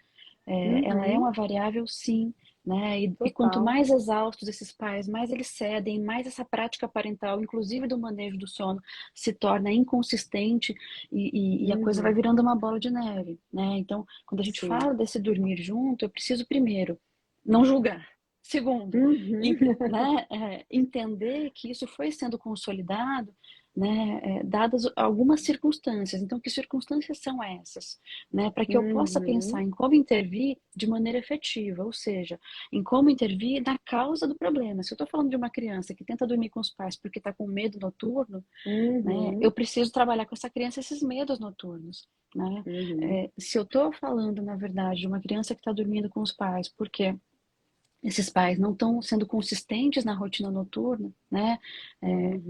Speaker 2: Ela é
Speaker 1: Uhum.
Speaker 2: uma variável, sim, né? E quanto
Speaker 1: Total.
Speaker 2: mais exaustos esses pais, mais eles cedem, mais essa prática parental, inclusive do manejo do sono, se torna inconsistente e a coisa vai
Speaker 1: Uhum.
Speaker 2: virando uma bola de neve, né? Então, quando a gente
Speaker 1: Sim.
Speaker 2: fala desse dormir junto, eu preciso primeiro não julgar. Segundo,
Speaker 1: Uhum.
Speaker 2: né, entender que isso foi sendo consolidado, né, dadas algumas circunstâncias. Então, que circunstâncias são essas? Né, para que eu possa pensar
Speaker 1: Uhum.
Speaker 2: em como intervir de maneira efetiva, ou seja, em como intervir na causa do problema. Se eu estou falando de uma criança que tenta dormir com os pais porque está com medo noturno, né, eu
Speaker 1: Uhum.
Speaker 2: preciso trabalhar com essa criança esses medos noturnos. Né?
Speaker 1: Uhum.
Speaker 2: Se eu estou falando, na verdade, de uma criança que está dormindo com os pais porque esses pais não estão sendo consistentes na rotina noturna, né?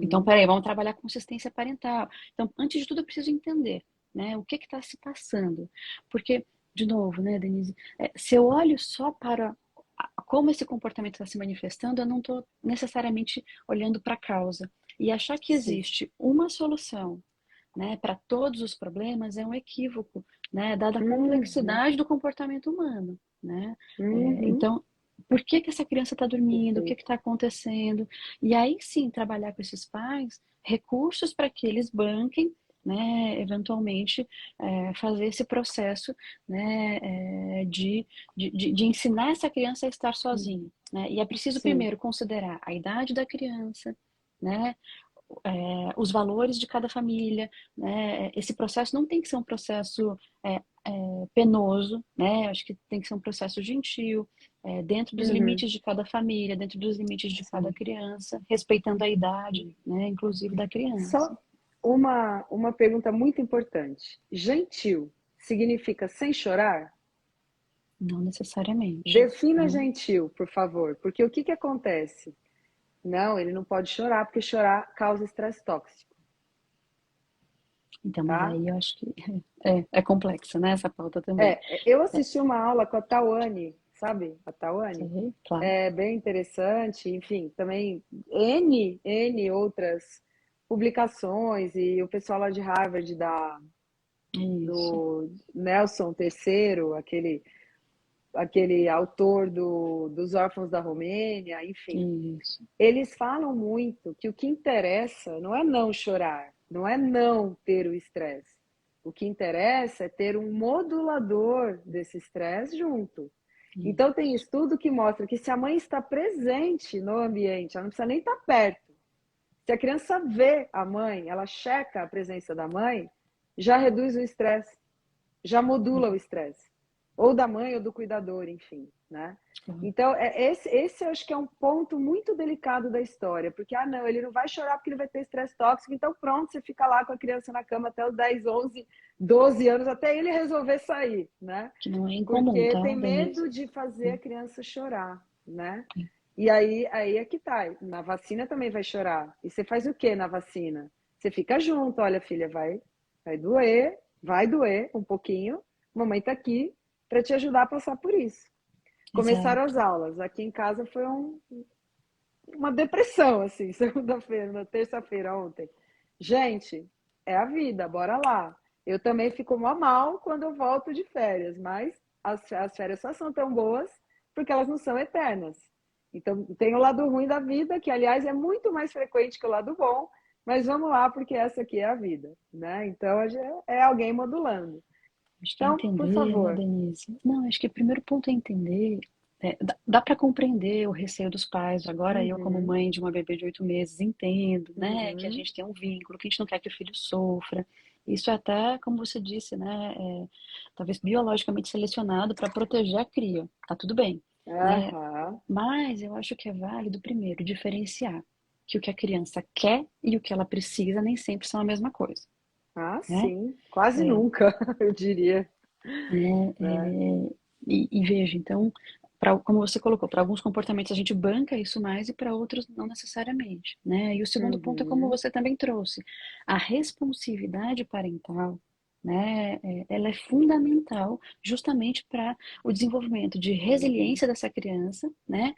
Speaker 2: Então,
Speaker 1: Uhum.
Speaker 2: peraí, vamos trabalhar a consistência parental. Então, antes de tudo, eu preciso entender, né, o que está se passando. Porque, de novo, né, Denise, se eu olho só para como esse comportamento está se manifestando, eu não estou necessariamente olhando para a causa. E achar que
Speaker 1: Sim.
Speaker 2: existe uma solução, né, para todos os problemas é um equívoco, né, dada a
Speaker 1: Uhum.
Speaker 2: complexidade do comportamento humano, né?
Speaker 1: Uhum.
Speaker 2: Então, por que que essa criança está dormindo? O que
Speaker 1: Perfeito.
Speaker 2: está acontecendo? E aí sim, trabalhar com esses pais recursos para que eles banquem, né, eventualmente fazer esse processo, né, de ensinar essa criança a estar sozinha, né? E é preciso
Speaker 1: Sim.
Speaker 2: primeiro considerar a idade da criança, né, os valores de cada família, né? Esse processo não tem que ser um processo penoso, né? Acho que tem que ser um processo gentil, dentro dos
Speaker 1: Uhum.
Speaker 2: limites de cada família, dentro dos limites de cada
Speaker 1: Sim.
Speaker 2: criança, respeitando a idade,
Speaker 1: Sim.
Speaker 2: né? Inclusive da criança.
Speaker 1: Só uma pergunta muito importante. Gentil significa sem chorar?
Speaker 2: Não necessariamente,
Speaker 1: Defina
Speaker 2: né?
Speaker 1: gentil, por favor, porque o que que acontece? Não, ele não pode chorar, porque chorar causa estresse tóxico,
Speaker 2: Então, mas
Speaker 1: tá?
Speaker 2: aí eu acho que é complexo, né? Essa pauta também.
Speaker 1: Eu
Speaker 2: É,
Speaker 1: assisti uma aula com a Tawane, sabe? A Tawane.
Speaker 2: sei, claro.
Speaker 1: É bem interessante, enfim, também N outras publicações e o pessoal lá de Harvard
Speaker 2: Isso.
Speaker 1: do Nelson terceiro, aquele. aquele autor dos Órfãos da Romênia, enfim.
Speaker 2: Isso.
Speaker 1: Eles falam muito que o que interessa não é não chorar, não é não ter o estresse. O que interessa é ter um modulador desse estresse junto. Então, tem estudo que mostra que se a mãe está presente no ambiente, ela não precisa nem estar perto. Se a criança vê a mãe, ela checa a presença da mãe, já reduz o estresse, já modula o estresse. Ou da mãe ou do cuidador, enfim, né? Então, esse eu acho que é um ponto muito delicado da história, porque, não, ele não vai chorar porque ele vai ter estresse tóxico, então pronto, você fica lá com a criança na cama até os 10, 11, 12 anos, até ele resolver sair, né?
Speaker 2: Que não é incomum,
Speaker 1: Porque
Speaker 2: tá,
Speaker 1: tem
Speaker 2: Denise?
Speaker 1: medo de fazer a criança chorar, né? E aí é que tá, na vacina também vai chorar. E você faz o que na vacina? Você fica junto, olha, filha, vai doer um pouquinho, mamãe tá aqui para te ajudar a passar por isso. Começaram
Speaker 2: Exato.
Speaker 1: as aulas. Aqui em casa foi uma depressão, assim, segunda-feira, na terça-feira, ontem. Gente, é a vida, bora lá. Eu também fico mó mal quando eu volto de férias, mas as férias só são tão boas porque elas não são eternas. Então, tem o lado ruim da vida, que, aliás, é muito mais frequente que o lado bom, mas vamos lá, porque essa aqui é a vida, né? Então, é alguém modulando.
Speaker 2: Acho que é
Speaker 1: Então, por
Speaker 2: entender, né,
Speaker 1: favor.
Speaker 2: Denise? Não, acho que o primeiro ponto é entender. Dá para compreender o receio dos pais. Agora, eu, como
Speaker 1: Uhum,
Speaker 2: mãe de uma bebê de 8 meses, entendo, né, que a
Speaker 1: uhum,
Speaker 2: gente tem um vínculo, que a gente não quer que o filho sofra. Isso é até, como você disse, né, talvez biologicamente selecionado para proteger a cria. Tá tudo bem, né?
Speaker 1: aham.
Speaker 2: Mas eu acho que é válido, primeiro, diferenciar que o que a criança quer e o que ela precisa nem sempre são a mesma coisa,
Speaker 1: Ah,
Speaker 2: né?
Speaker 1: sim, quase
Speaker 2: É,
Speaker 1: nunca, eu diria,
Speaker 2: né?
Speaker 1: né?
Speaker 2: E veja, então, como você colocou, para alguns comportamentos a gente banca isso mais e para outros não necessariamente, né? E o segundo ponto é como
Speaker 1: Uhum,
Speaker 2: você também trouxe, a responsividade parental, né? Ela é fundamental justamente para o desenvolvimento de
Speaker 1: uhum,
Speaker 2: resiliência dessa criança, né?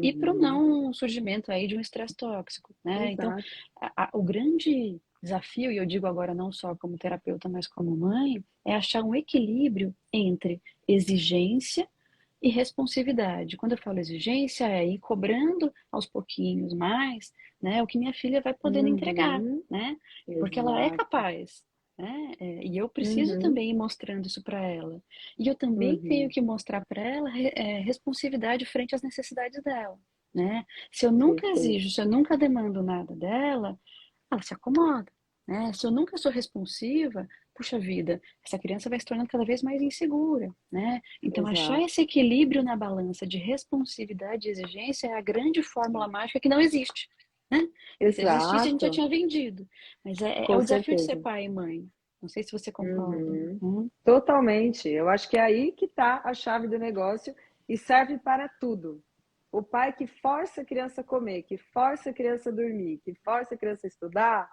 Speaker 2: E para o
Speaker 1: uhum.
Speaker 2: não surgimento aí de um estresse tóxico, né? Então,
Speaker 1: Exato.
Speaker 2: o grande desafio, e eu digo agora não só como terapeuta, mas como mãe, é achar um equilíbrio entre exigência e responsividade. Quando eu falo exigência, é ir cobrando aos pouquinhos mais, né, o que minha filha vai podendo entregar,
Speaker 1: Uhum,
Speaker 2: né, porque ela é
Speaker 1: exato.
Speaker 2: capaz, né, e eu preciso
Speaker 1: Uhum,
Speaker 2: também ir mostrando isso para ela. E eu também tenho
Speaker 1: uhum,
Speaker 2: que mostrar para ela responsividade frente às necessidades dela, né? Se eu nunca
Speaker 1: perfeito.
Speaker 2: exijo, se eu nunca demando nada dela, ela se acomoda, né? Se eu nunca sou responsiva, puxa vida, essa criança vai se tornando cada vez mais insegura, né? Então, achar
Speaker 1: Exato.
Speaker 2: esse equilíbrio na balança de responsividade e exigência é a grande fórmula mágica que não existe, né? Porque se existisse, a gente já
Speaker 1: Exato,
Speaker 2: tinha vendido. Mas é
Speaker 1: com
Speaker 2: o desafio de ser
Speaker 1: certeza.
Speaker 2: pai e mãe. Não sei se você concorda.
Speaker 1: Uhum.
Speaker 2: Hum?
Speaker 1: Totalmente. Eu acho que é aí que está a chave do negócio e serve para tudo. O pai que força a criança a comer, que força a criança a dormir, que força a criança a estudar,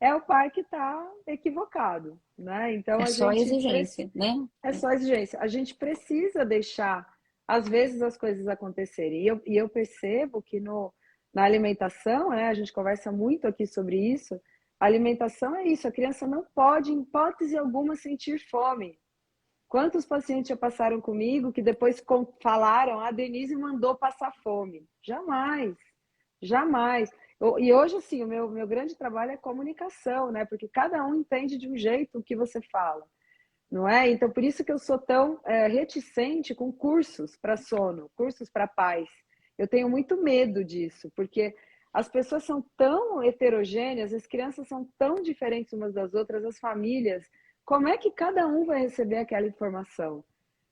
Speaker 1: é o pai que está equivocado, né? Então
Speaker 2: É
Speaker 1: a
Speaker 2: só
Speaker 1: gente
Speaker 2: exigência, né?
Speaker 1: é só exigência. A gente precisa deixar, às vezes, as coisas acontecerem. E eu percebo que na alimentação, né, a gente conversa muito aqui sobre isso, a alimentação é isso, a criança não pode, em hipótese alguma, sentir fome. Quantos pacientes já passaram comigo que depois falaram, a Denise mandou passar fome? Jamais, jamais. E hoje, assim, o meu grande trabalho é comunicação, né? Porque cada um entende de um jeito o que você fala, não é? Então, por isso que eu sou tão reticente com cursos para sono, cursos para pais. Eu tenho muito medo disso, porque as pessoas são tão heterogêneas, as crianças são tão diferentes umas das outras, as famílias. Como é que cada um vai receber aquela informação?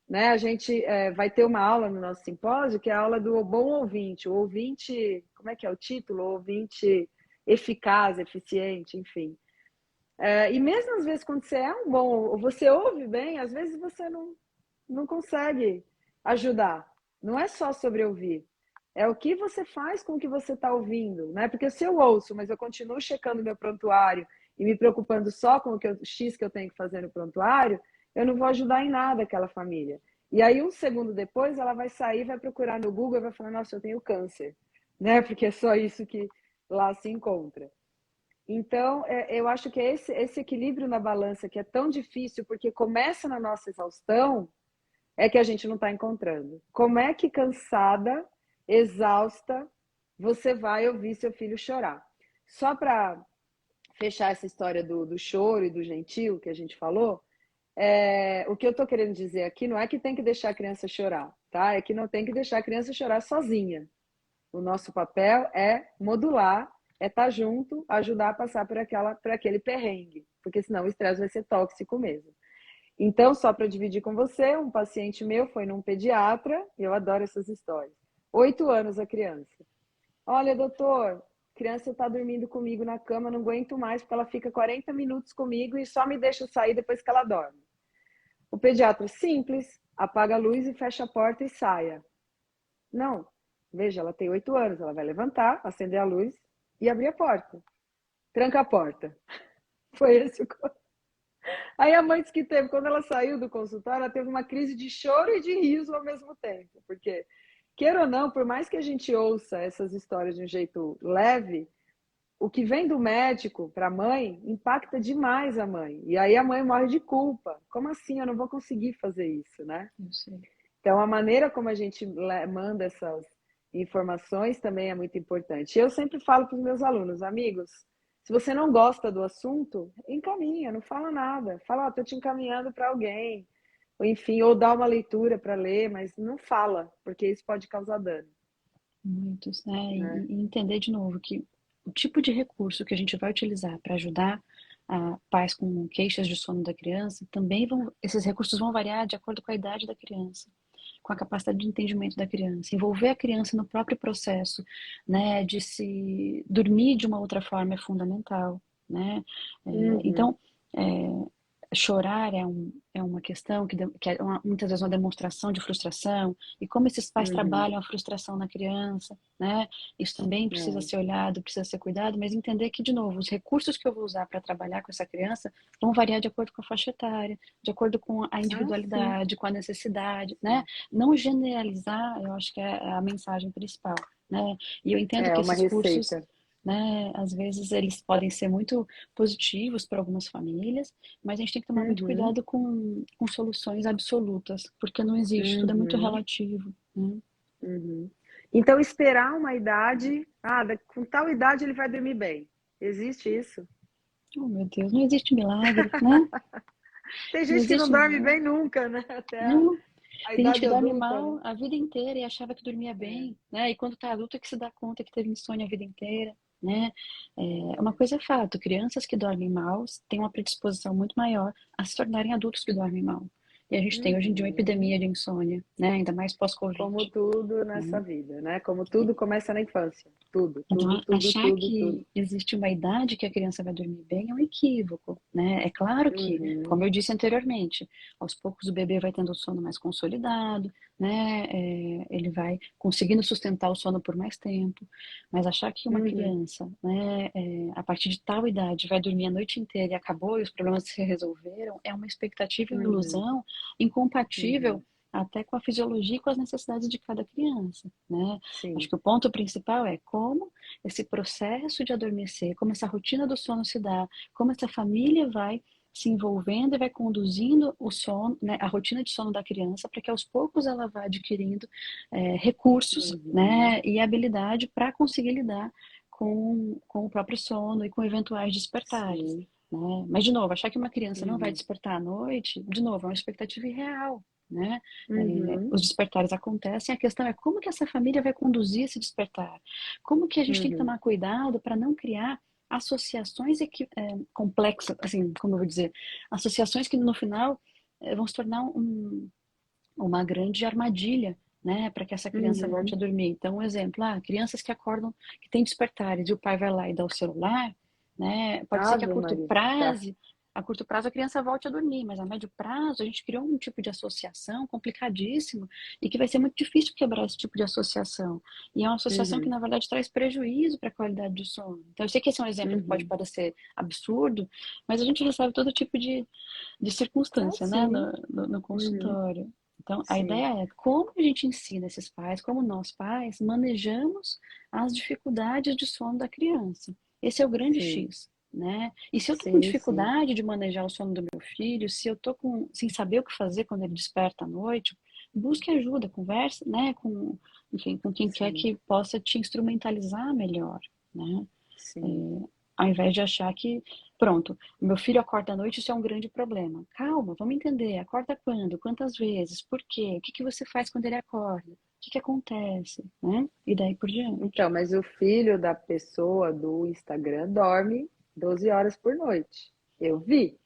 Speaker 1: Né? A gente vai ter uma aula no nosso simpósio, que é a aula do bom ouvinte, o ouvinte, como é que é o título? O ouvinte eficaz, eficiente, enfim. E mesmo às vezes quando você é um bom, você ouve bem, às vezes você não consegue ajudar. Não é só sobre ouvir. É o que você faz com o que você está ouvindo, né? Porque se eu ouço, mas eu continuo checando meu prontuário e me preocupando só com X que eu tenho que fazer no prontuário, eu não vou ajudar em nada aquela família. E aí, um segundo depois, ela vai sair, vai procurar no Google e vai falar, nossa, eu tenho câncer, né? Porque é só isso que lá se encontra. Então, eu acho que é esse equilíbrio na balança que é tão difícil, porque começa na nossa exaustão, é que a gente não está encontrando. Como é que cansada, exausta, você vai ouvir seu filho chorar? Só para fechar essa história do choro e do gentil que a gente falou, o que eu estou querendo dizer aqui não é que tem que deixar a criança chorar, tá? É que não tem que deixar a criança chorar sozinha. O nosso papel é modular, é estar junto, ajudar a passar por aquele perrengue, porque senão o estresse vai ser tóxico mesmo. Então, só para dividir com você, um paciente meu foi num pediatra, e eu adoro essas histórias. 8 anos a criança. Olha, doutor, a criança está dormindo comigo na cama, não aguento mais, porque ela fica 40 minutos comigo e só me deixa sair depois que ela dorme. O pediatra, simples, apaga a luz e fecha a porta e saia. Não, veja, ela tem 8 anos, ela vai levantar, acender a luz e abrir a porta. Tranca a porta. Foi esse o... Aí a mãe disse que teve, quando ela saiu do consultório, ela teve uma crise de choro e de riso ao mesmo tempo. Porque, queira ou não, por mais que a gente ouça essas histórias de um jeito leve, o que vem do médico para a mãe impacta demais a mãe. E aí a mãe morre de culpa. Como assim? Eu não vou conseguir fazer isso, né?
Speaker 2: Eu sei.
Speaker 1: Então, a maneira como a gente manda essas informações também é muito importante. Eu sempre falo para os meus alunos, amigos, se você não gosta do assunto, encaminha, não fala nada. Fala, estou te encaminhando para alguém, ou enfim, ou dá uma leitura para ler, mas não fala, porque isso pode causar dano.
Speaker 2: Muitos, né?
Speaker 1: Né?
Speaker 2: E entender de novo que o tipo de recurso que a gente vai utilizar para ajudar a pais com queixas de sono da criança, também esses recursos vão variar de acordo com a idade da criança, com a capacidade de entendimento da criança, envolver a criança no próprio processo, né, de se dormir de uma outra forma é fundamental, né?
Speaker 1: Uhum,
Speaker 2: Então, chorar é uma questão que é muitas vezes uma demonstração de frustração, e como esses pais
Speaker 1: uhum,
Speaker 2: trabalham a frustração na criança, né? Isso também precisa
Speaker 1: é.
Speaker 2: ser olhado, precisa ser cuidado, mas entender que, de novo, os recursos que eu vou usar para trabalhar com essa criança vão variar de acordo com a faixa etária, de acordo com a
Speaker 1: Ah, sim,
Speaker 2: individualidade, com a necessidade, né?
Speaker 1: sim.
Speaker 2: Não generalizar, eu acho que é a mensagem principal, né? E eu entendo
Speaker 1: É
Speaker 2: que
Speaker 1: uma
Speaker 2: esses cursos,
Speaker 1: receita.
Speaker 2: né, às vezes eles podem ser muito positivos para algumas famílias, mas a gente tem que tomar muito
Speaker 1: Uhum,
Speaker 2: cuidado com soluções absolutas, porque não existe, tudo é muito
Speaker 1: uhum.
Speaker 2: relativo, né?
Speaker 1: Uhum. Então, esperar uma idade, com tal idade ele vai dormir bem. Existe isso?
Speaker 2: Oh, meu Deus, não existe milagre, né?
Speaker 1: Tem
Speaker 2: Não
Speaker 1: gente que não
Speaker 2: existe
Speaker 1: dorme bem
Speaker 2: milagre.
Speaker 1: nunca, né? Até
Speaker 2: Não.
Speaker 1: a
Speaker 2: Tem gente
Speaker 1: idade
Speaker 2: que dorme
Speaker 1: adulta, né?
Speaker 2: mal a vida inteira e achava que dormia
Speaker 1: É,
Speaker 2: bem, né? E quando tá adulto é que se dá conta que teve insônia a vida inteira, né? Uma
Speaker 1: é.
Speaker 2: coisa é fato, crianças que dormem mal têm uma predisposição muito maior a se tornarem adultos que dormem mal. E a gente tem hoje em dia uma
Speaker 1: Uhum.
Speaker 2: epidemia de insônia, né? Ainda mais pós-Covid,
Speaker 1: Como tudo nessa
Speaker 2: né?
Speaker 1: vida, né? Como tudo começa na infância. Tudo, tudo,
Speaker 2: Então,
Speaker 1: tudo,
Speaker 2: achar
Speaker 1: tudo, tudo.
Speaker 2: que existe uma idade que a criança vai dormir bem é um equívoco, né? É claro que,
Speaker 1: Uhum.
Speaker 2: como eu disse anteriormente, aos poucos o bebê vai tendo o sono mais consolidado, né? Ele vai conseguindo sustentar o sono por mais tempo, mas achar que uma
Speaker 1: Uhum.
Speaker 2: criança, né, a partir de tal idade vai dormir a noite inteira e acabou e os problemas se resolveram, é uma expectativa e uma
Speaker 1: Uhum.
Speaker 2: ilusão incompatível
Speaker 1: Uhum.
Speaker 2: até com a fisiologia e com as necessidades de cada criança, né? Acho
Speaker 1: Sim.
Speaker 2: que o ponto principal é como esse processo de adormecer, como essa rotina do sono se dá, como essa família vai se envolvendo e vai conduzindo o sono, né, a rotina de sono da criança, para que aos poucos ela vá adquirindo recursos,
Speaker 1: Uhum.
Speaker 2: né, e habilidade para conseguir lidar com o próprio sono e com eventuais despertares.
Speaker 1: Sim.
Speaker 2: Né? Mas, de novo, achar que uma criança não vai
Speaker 1: Uhum.
Speaker 2: despertar à noite, de novo, é uma expectativa irreal. Né?
Speaker 1: Uhum.
Speaker 2: Os despertares acontecem, a questão é como que essa família vai conduzir esse despertar, como que a gente tem que
Speaker 1: Uhum.
Speaker 2: tomar cuidado para não criar associações complexas, assim, como eu vou dizer, associações que no final vão se tornar uma grande armadilha, né, para que essa criança volte
Speaker 1: Uhum.
Speaker 2: a dormir. Então, um exemplo, crianças que acordam, que têm despertares e o pai vai lá e dá o celular, né, pode ser que
Speaker 1: Ave Maria. Tá.
Speaker 2: a curto prazo a criança volte a dormir, mas a médio prazo a gente criou um tipo de associação complicadíssimo e que vai ser muito difícil quebrar esse tipo de associação. E é uma associação que,
Speaker 1: Uhum.
Speaker 2: na verdade, traz prejuízo para a qualidade do sono. Então, eu sei que esse é um exemplo que pode
Speaker 1: Uhum.
Speaker 2: parecer absurdo, mas a gente recebe todo tipo de
Speaker 1: Ah,
Speaker 2: circunstância, né,
Speaker 1: sim.
Speaker 2: no
Speaker 1: Uhum.
Speaker 2: consultório. Então, a
Speaker 1: Sim.
Speaker 2: ideia é como a gente ensina esses pais, como nós pais manejamos as dificuldades de sono da criança. Esse é o grande
Speaker 1: Sim.
Speaker 2: X, né? E se eu tô com
Speaker 1: Sim, sim.
Speaker 2: dificuldade de manejar o sono do meu filho, se eu tô sem saber o que fazer quando ele desperta à noite, busque ajuda, converse, né, com, enfim, com quem quer
Speaker 1: Sim,
Speaker 2: que possa te instrumentalizar melhor, né?
Speaker 1: sim.
Speaker 2: Ao invés de achar que, pronto, meu filho acorda à noite, isso é um grande problema. Calma, vamos entender. Acorda quando? Quantas vezes? Por quê? O que que você faz quando ele acorda? O que que acontece? Né? E daí por diante.
Speaker 1: Então, mas o filho da pessoa do Instagram dorme 12 horas por noite. Eu vi.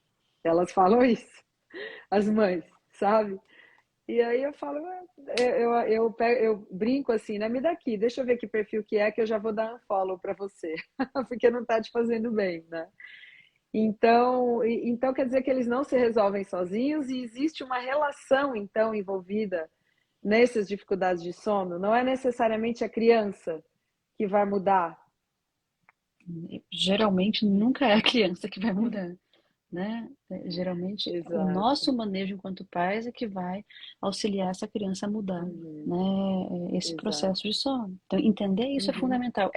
Speaker 1: Elas falam isso, as mães, sabe? E aí eu falo, eu brinco assim, né? Me dá aqui, deixa eu ver que perfil que é, que eu já vou dar um follow para você, porque não tá te fazendo bem, né? Então quer dizer que eles não se resolvem sozinhos e existe uma relação então envolvida nessas dificuldades de sono. Não é necessariamente a criança que vai mudar.
Speaker 2: Geralmente nunca é a criança que vai mudar, né? Geralmente o
Speaker 1: Exato.
Speaker 2: nosso manejo enquanto pais é que vai auxiliar essa criança a mudar,
Speaker 1: Uhum,
Speaker 2: né? Esse processo
Speaker 1: exato.
Speaker 2: de sono. Então, entender isso é
Speaker 1: Uhum,
Speaker 2: fundamental.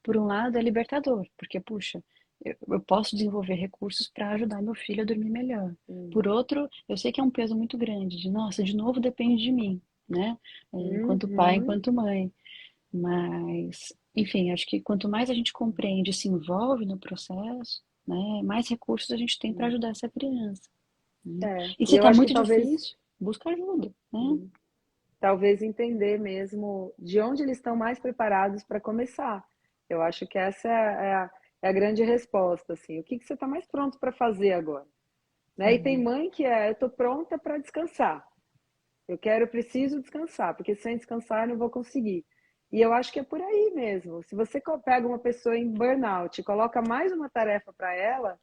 Speaker 2: Por um lado, é libertador, porque, puxa, eu posso desenvolver recursos para ajudar meu filho a dormir melhor. Por
Speaker 1: uhum,
Speaker 2: outro, eu sei que é um peso muito grande, de, nossa, de novo depende de mim, né? Enquanto pai,
Speaker 1: uhum,
Speaker 2: enquanto mãe. Mas, enfim, acho que quanto mais a gente compreende e se envolve no processo, né, mais recursos a gente tem para
Speaker 1: uhum.
Speaker 2: ajudar essa criança, né?
Speaker 1: É,
Speaker 2: E
Speaker 1: e
Speaker 2: se
Speaker 1: eu
Speaker 2: está
Speaker 1: acho que
Speaker 2: muito
Speaker 1: talvez,
Speaker 2: difícil, busca ajuda, né?
Speaker 1: talvez entender mesmo de onde eles estão mais preparados para começar. Eu acho que essa é a grande resposta, assim. O que que você está mais pronto para fazer agora? Né? E tem
Speaker 2: Uhum.
Speaker 1: mãe que eu estou pronta para descansar. Preciso descansar, porque sem descansar eu não vou conseguir. E eu acho que é por aí mesmo. Se você pega uma pessoa em burnout e coloca mais uma tarefa para ela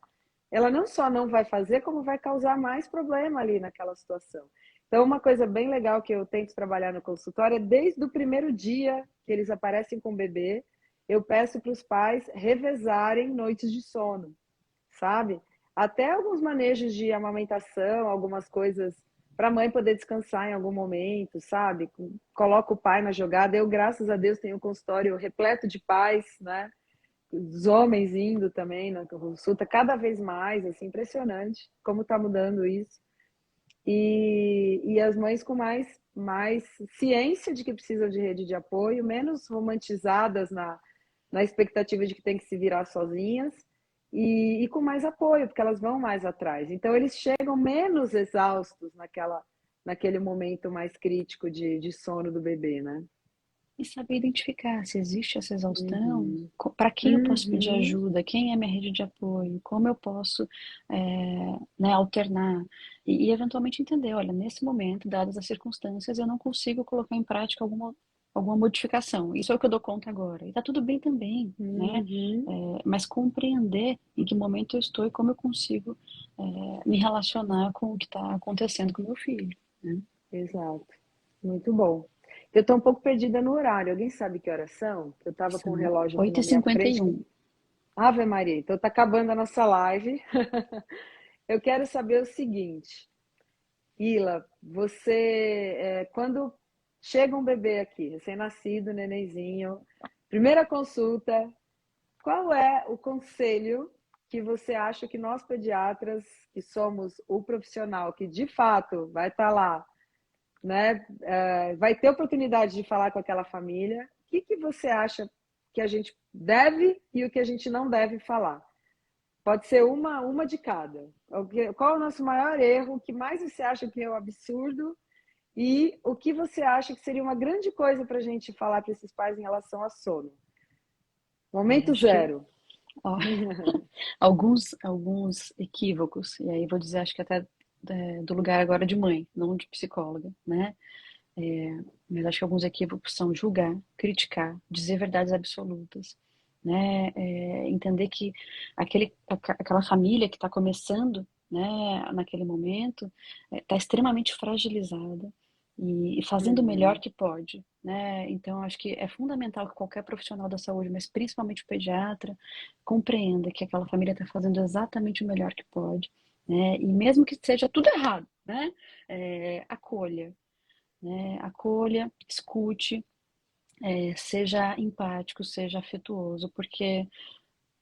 Speaker 1: não só não vai fazer, como vai causar mais problema ali naquela situação. Então, uma coisa bem legal que eu tento trabalhar no consultório é desde o primeiro dia que eles aparecem com o bebê, eu peço para os pais revezarem noites de sono, sabe? Até alguns manejos de amamentação, algumas coisas para a mãe poder descansar em algum momento, sabe? Coloca o pai na jogada. Eu, graças a Deus, tenho um consultório repleto de pais, né? Os homens indo também na consulta cada vez mais, assim, impressionante como está mudando isso. E as mães com mais ciência de que precisam de rede de apoio, menos romantizadas na expectativa de que tem que se virar sozinhas e com mais apoio, porque elas vão mais atrás. Então, eles chegam menos exaustos naquele momento mais crítico de sono do bebê, né?
Speaker 2: E saber identificar se existe essa exaustão,
Speaker 1: Uhum.
Speaker 2: para quem eu posso pedir
Speaker 1: Uhum.
Speaker 2: ajuda, quem é minha rede de apoio, como eu posso, né, alternar e eventualmente entender, olha, nesse momento, dadas as circunstâncias, eu não consigo colocar em prática alguma modificação. Isso é o que eu dou conta agora. E tá tudo bem também, né?
Speaker 1: Uhum.
Speaker 2: Mas compreender em que momento eu estou e como eu consigo me relacionar com o que está acontecendo com meu filho, né?
Speaker 1: Exato. Muito bom. Eu estou um pouco perdida no horário. Alguém sabe que horas são? Eu estava com o
Speaker 2: São
Speaker 1: relógio aqui
Speaker 2: oito
Speaker 1: na
Speaker 2: e
Speaker 1: minha
Speaker 2: cinquenta e
Speaker 1: frente.
Speaker 2: um.
Speaker 1: Ave Maria, então está acabando a nossa live. Eu quero saber o seguinte, Ila, quando chega um bebê aqui, recém-nascido, nenenzinho, primeira consulta, qual é o conselho que você acha que nós pediatras, que somos o profissional que de fato vai estar lá, né, vai ter oportunidade de falar com aquela família, o que que você acha que a gente deve e o que a gente não deve falar? Pode ser uma de cada. Qual é o nosso maior erro? O que mais você acha que é um absurdo? E o que você acha que seria uma grande coisa para a gente falar para esses pais em relação a sono?
Speaker 2: Olha,
Speaker 1: Momento
Speaker 2: acho que
Speaker 1: zero.
Speaker 2: ó, alguns equívocos, e aí vou dizer, acho que até do lugar agora de mãe, não de psicóloga, né? Mas acho que alguns equívocos são julgar, criticar, dizer verdades absolutas, né? Entender que aquela família que está começando, né, naquele momento, está extremamente fragilizada e fazendo o melhor
Speaker 1: Uhum,
Speaker 2: que pode, né? Então, acho que é fundamental que qualquer profissional da saúde, mas principalmente o pediatra, compreenda que aquela família está fazendo exatamente o melhor que pode, né? E mesmo que seja tudo errado, né? Acolha, né? Acolha, escute, seja empático, seja afetuoso, porque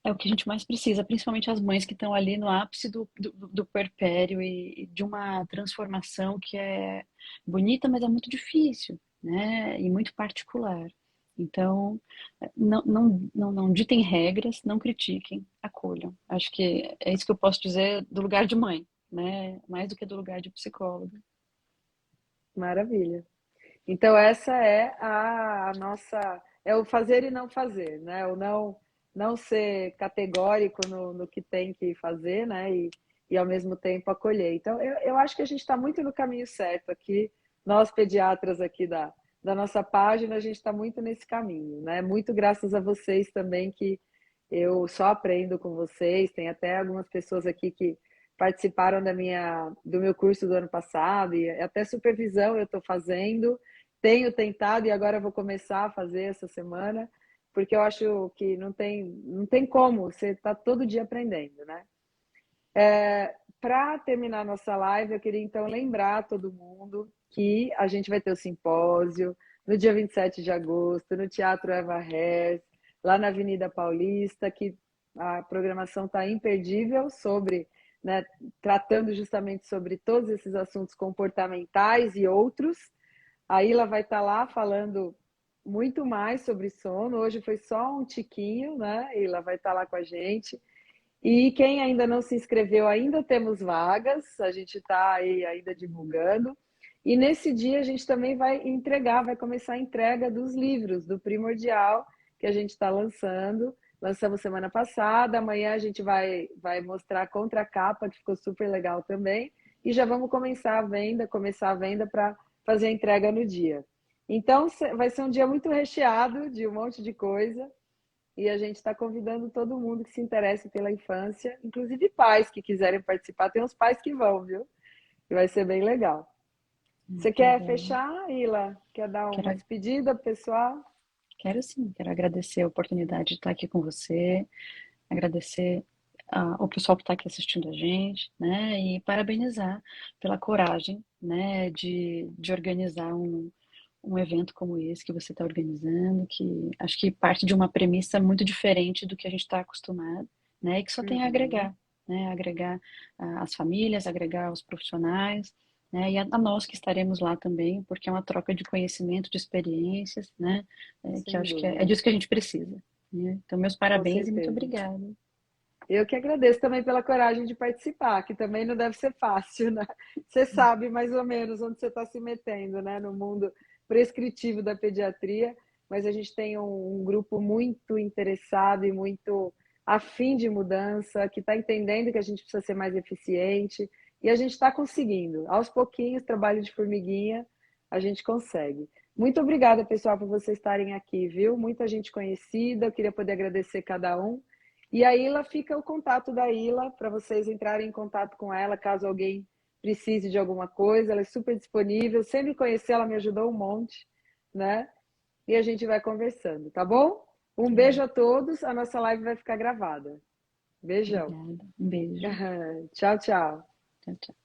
Speaker 2: É o que a gente mais precisa, principalmente as mães que estão ali no ápice do puerpério e de uma transformação que é bonita, mas é muito difícil, né? E muito particular. Então, não ditem regras, não critiquem, acolham. Acho que é isso que eu posso dizer do lugar de mãe, né? Mais do que do lugar de psicóloga.
Speaker 1: Maravilha. Então, essa é a nossa. É o fazer e não fazer, né? O não ser categórico no que tem que fazer, né? E ao mesmo tempo acolher. Então, eu acho que a gente está muito no caminho certo aqui. Nós, pediatras aqui da nossa página, a gente está muito nesse caminho, né? Muito graças a vocês também, que eu só aprendo com vocês. Tem até algumas pessoas aqui que participaram do meu curso do ano passado, e até supervisão eu estou fazendo. Tenho tentado e agora vou começar a fazer essa semana, porque eu acho que não tem como, você está todo dia aprendendo, né? Para terminar nossa live, eu queria então lembrar todo mundo que a gente vai ter o simpósio no dia 27 de agosto, no Teatro Eva Herz, lá na Avenida Paulista, que a programação está imperdível sobre, né, tratando justamente sobre todos esses assuntos comportamentais e outros. A Ila vai estar lá falando muito mais sobre sono. Hoje foi só um tiquinho, né? Ila vai estar lá com a gente. E quem ainda não se inscreveu, ainda temos vagas, a gente está aí ainda divulgando. E nesse dia a gente também vai entregar, vai começar a entrega dos livros do Primordial, que a gente está lançando. Lançamos semana passada, amanhã a gente vai mostrar a contracapa, que ficou super legal também. E já vamos começar a venda para fazer a entrega no dia. Então vai ser um dia muito recheado de um monte de coisa. E a gente está convidando todo mundo que se interesse pela infância, inclusive pais que quiserem participar. Tem uns pais que vão, viu? E vai ser bem legal. Você
Speaker 2: Que
Speaker 1: quer
Speaker 2: legal.
Speaker 1: fechar, Ila? Quer dar uma
Speaker 2: Quero,
Speaker 1: despedida, pessoal?
Speaker 2: quero sim, quero agradecer a oportunidade de estar aqui com você, agradecer o pessoal que está aqui assistindo a gente, né? E parabenizar pela coragem, né, de organizar um evento como esse que você está organizando, que acho que parte de uma premissa muito diferente do que a gente está acostumado, né? E que só tem a
Speaker 1: Uhum,
Speaker 2: agregar, né? Agregar as famílias, agregar os profissionais, né? E a nós que estaremos lá também, porque é uma troca de conhecimento, de experiências, né? Que eu
Speaker 1: sem
Speaker 2: acho que é
Speaker 1: dúvida,
Speaker 2: disso que a gente precisa, né? Então, meus
Speaker 1: com
Speaker 2: parabéns e muito
Speaker 1: certeza.
Speaker 2: obrigada.
Speaker 1: Eu que agradeço também pela coragem de participar, que também não deve ser fácil, né? Você sabe mais ou menos onde você está se metendo, né? No mundo prescritivo da pediatria, mas a gente tem um grupo muito interessado e muito afim de mudança, que está entendendo que a gente precisa ser mais eficiente, e a gente está conseguindo. Aos pouquinhos, trabalho de formiguinha, a gente consegue. Muito obrigada, pessoal, por vocês estarem aqui, viu? Muita gente conhecida, eu queria poder agradecer cada um. E a Ila fica o contato da Ila para vocês entrarem em contato com ela caso alguém precise de alguma coisa. Ela é super disponível. Sem me conhecer, ela me ajudou um monte, né? E a gente vai conversando, tá bom? Um beijo a todos. A nossa live vai ficar gravada. Beijão.
Speaker 2: Obrigada. Um beijo.
Speaker 1: Tchau, tchau.
Speaker 2: Tchau, tchau.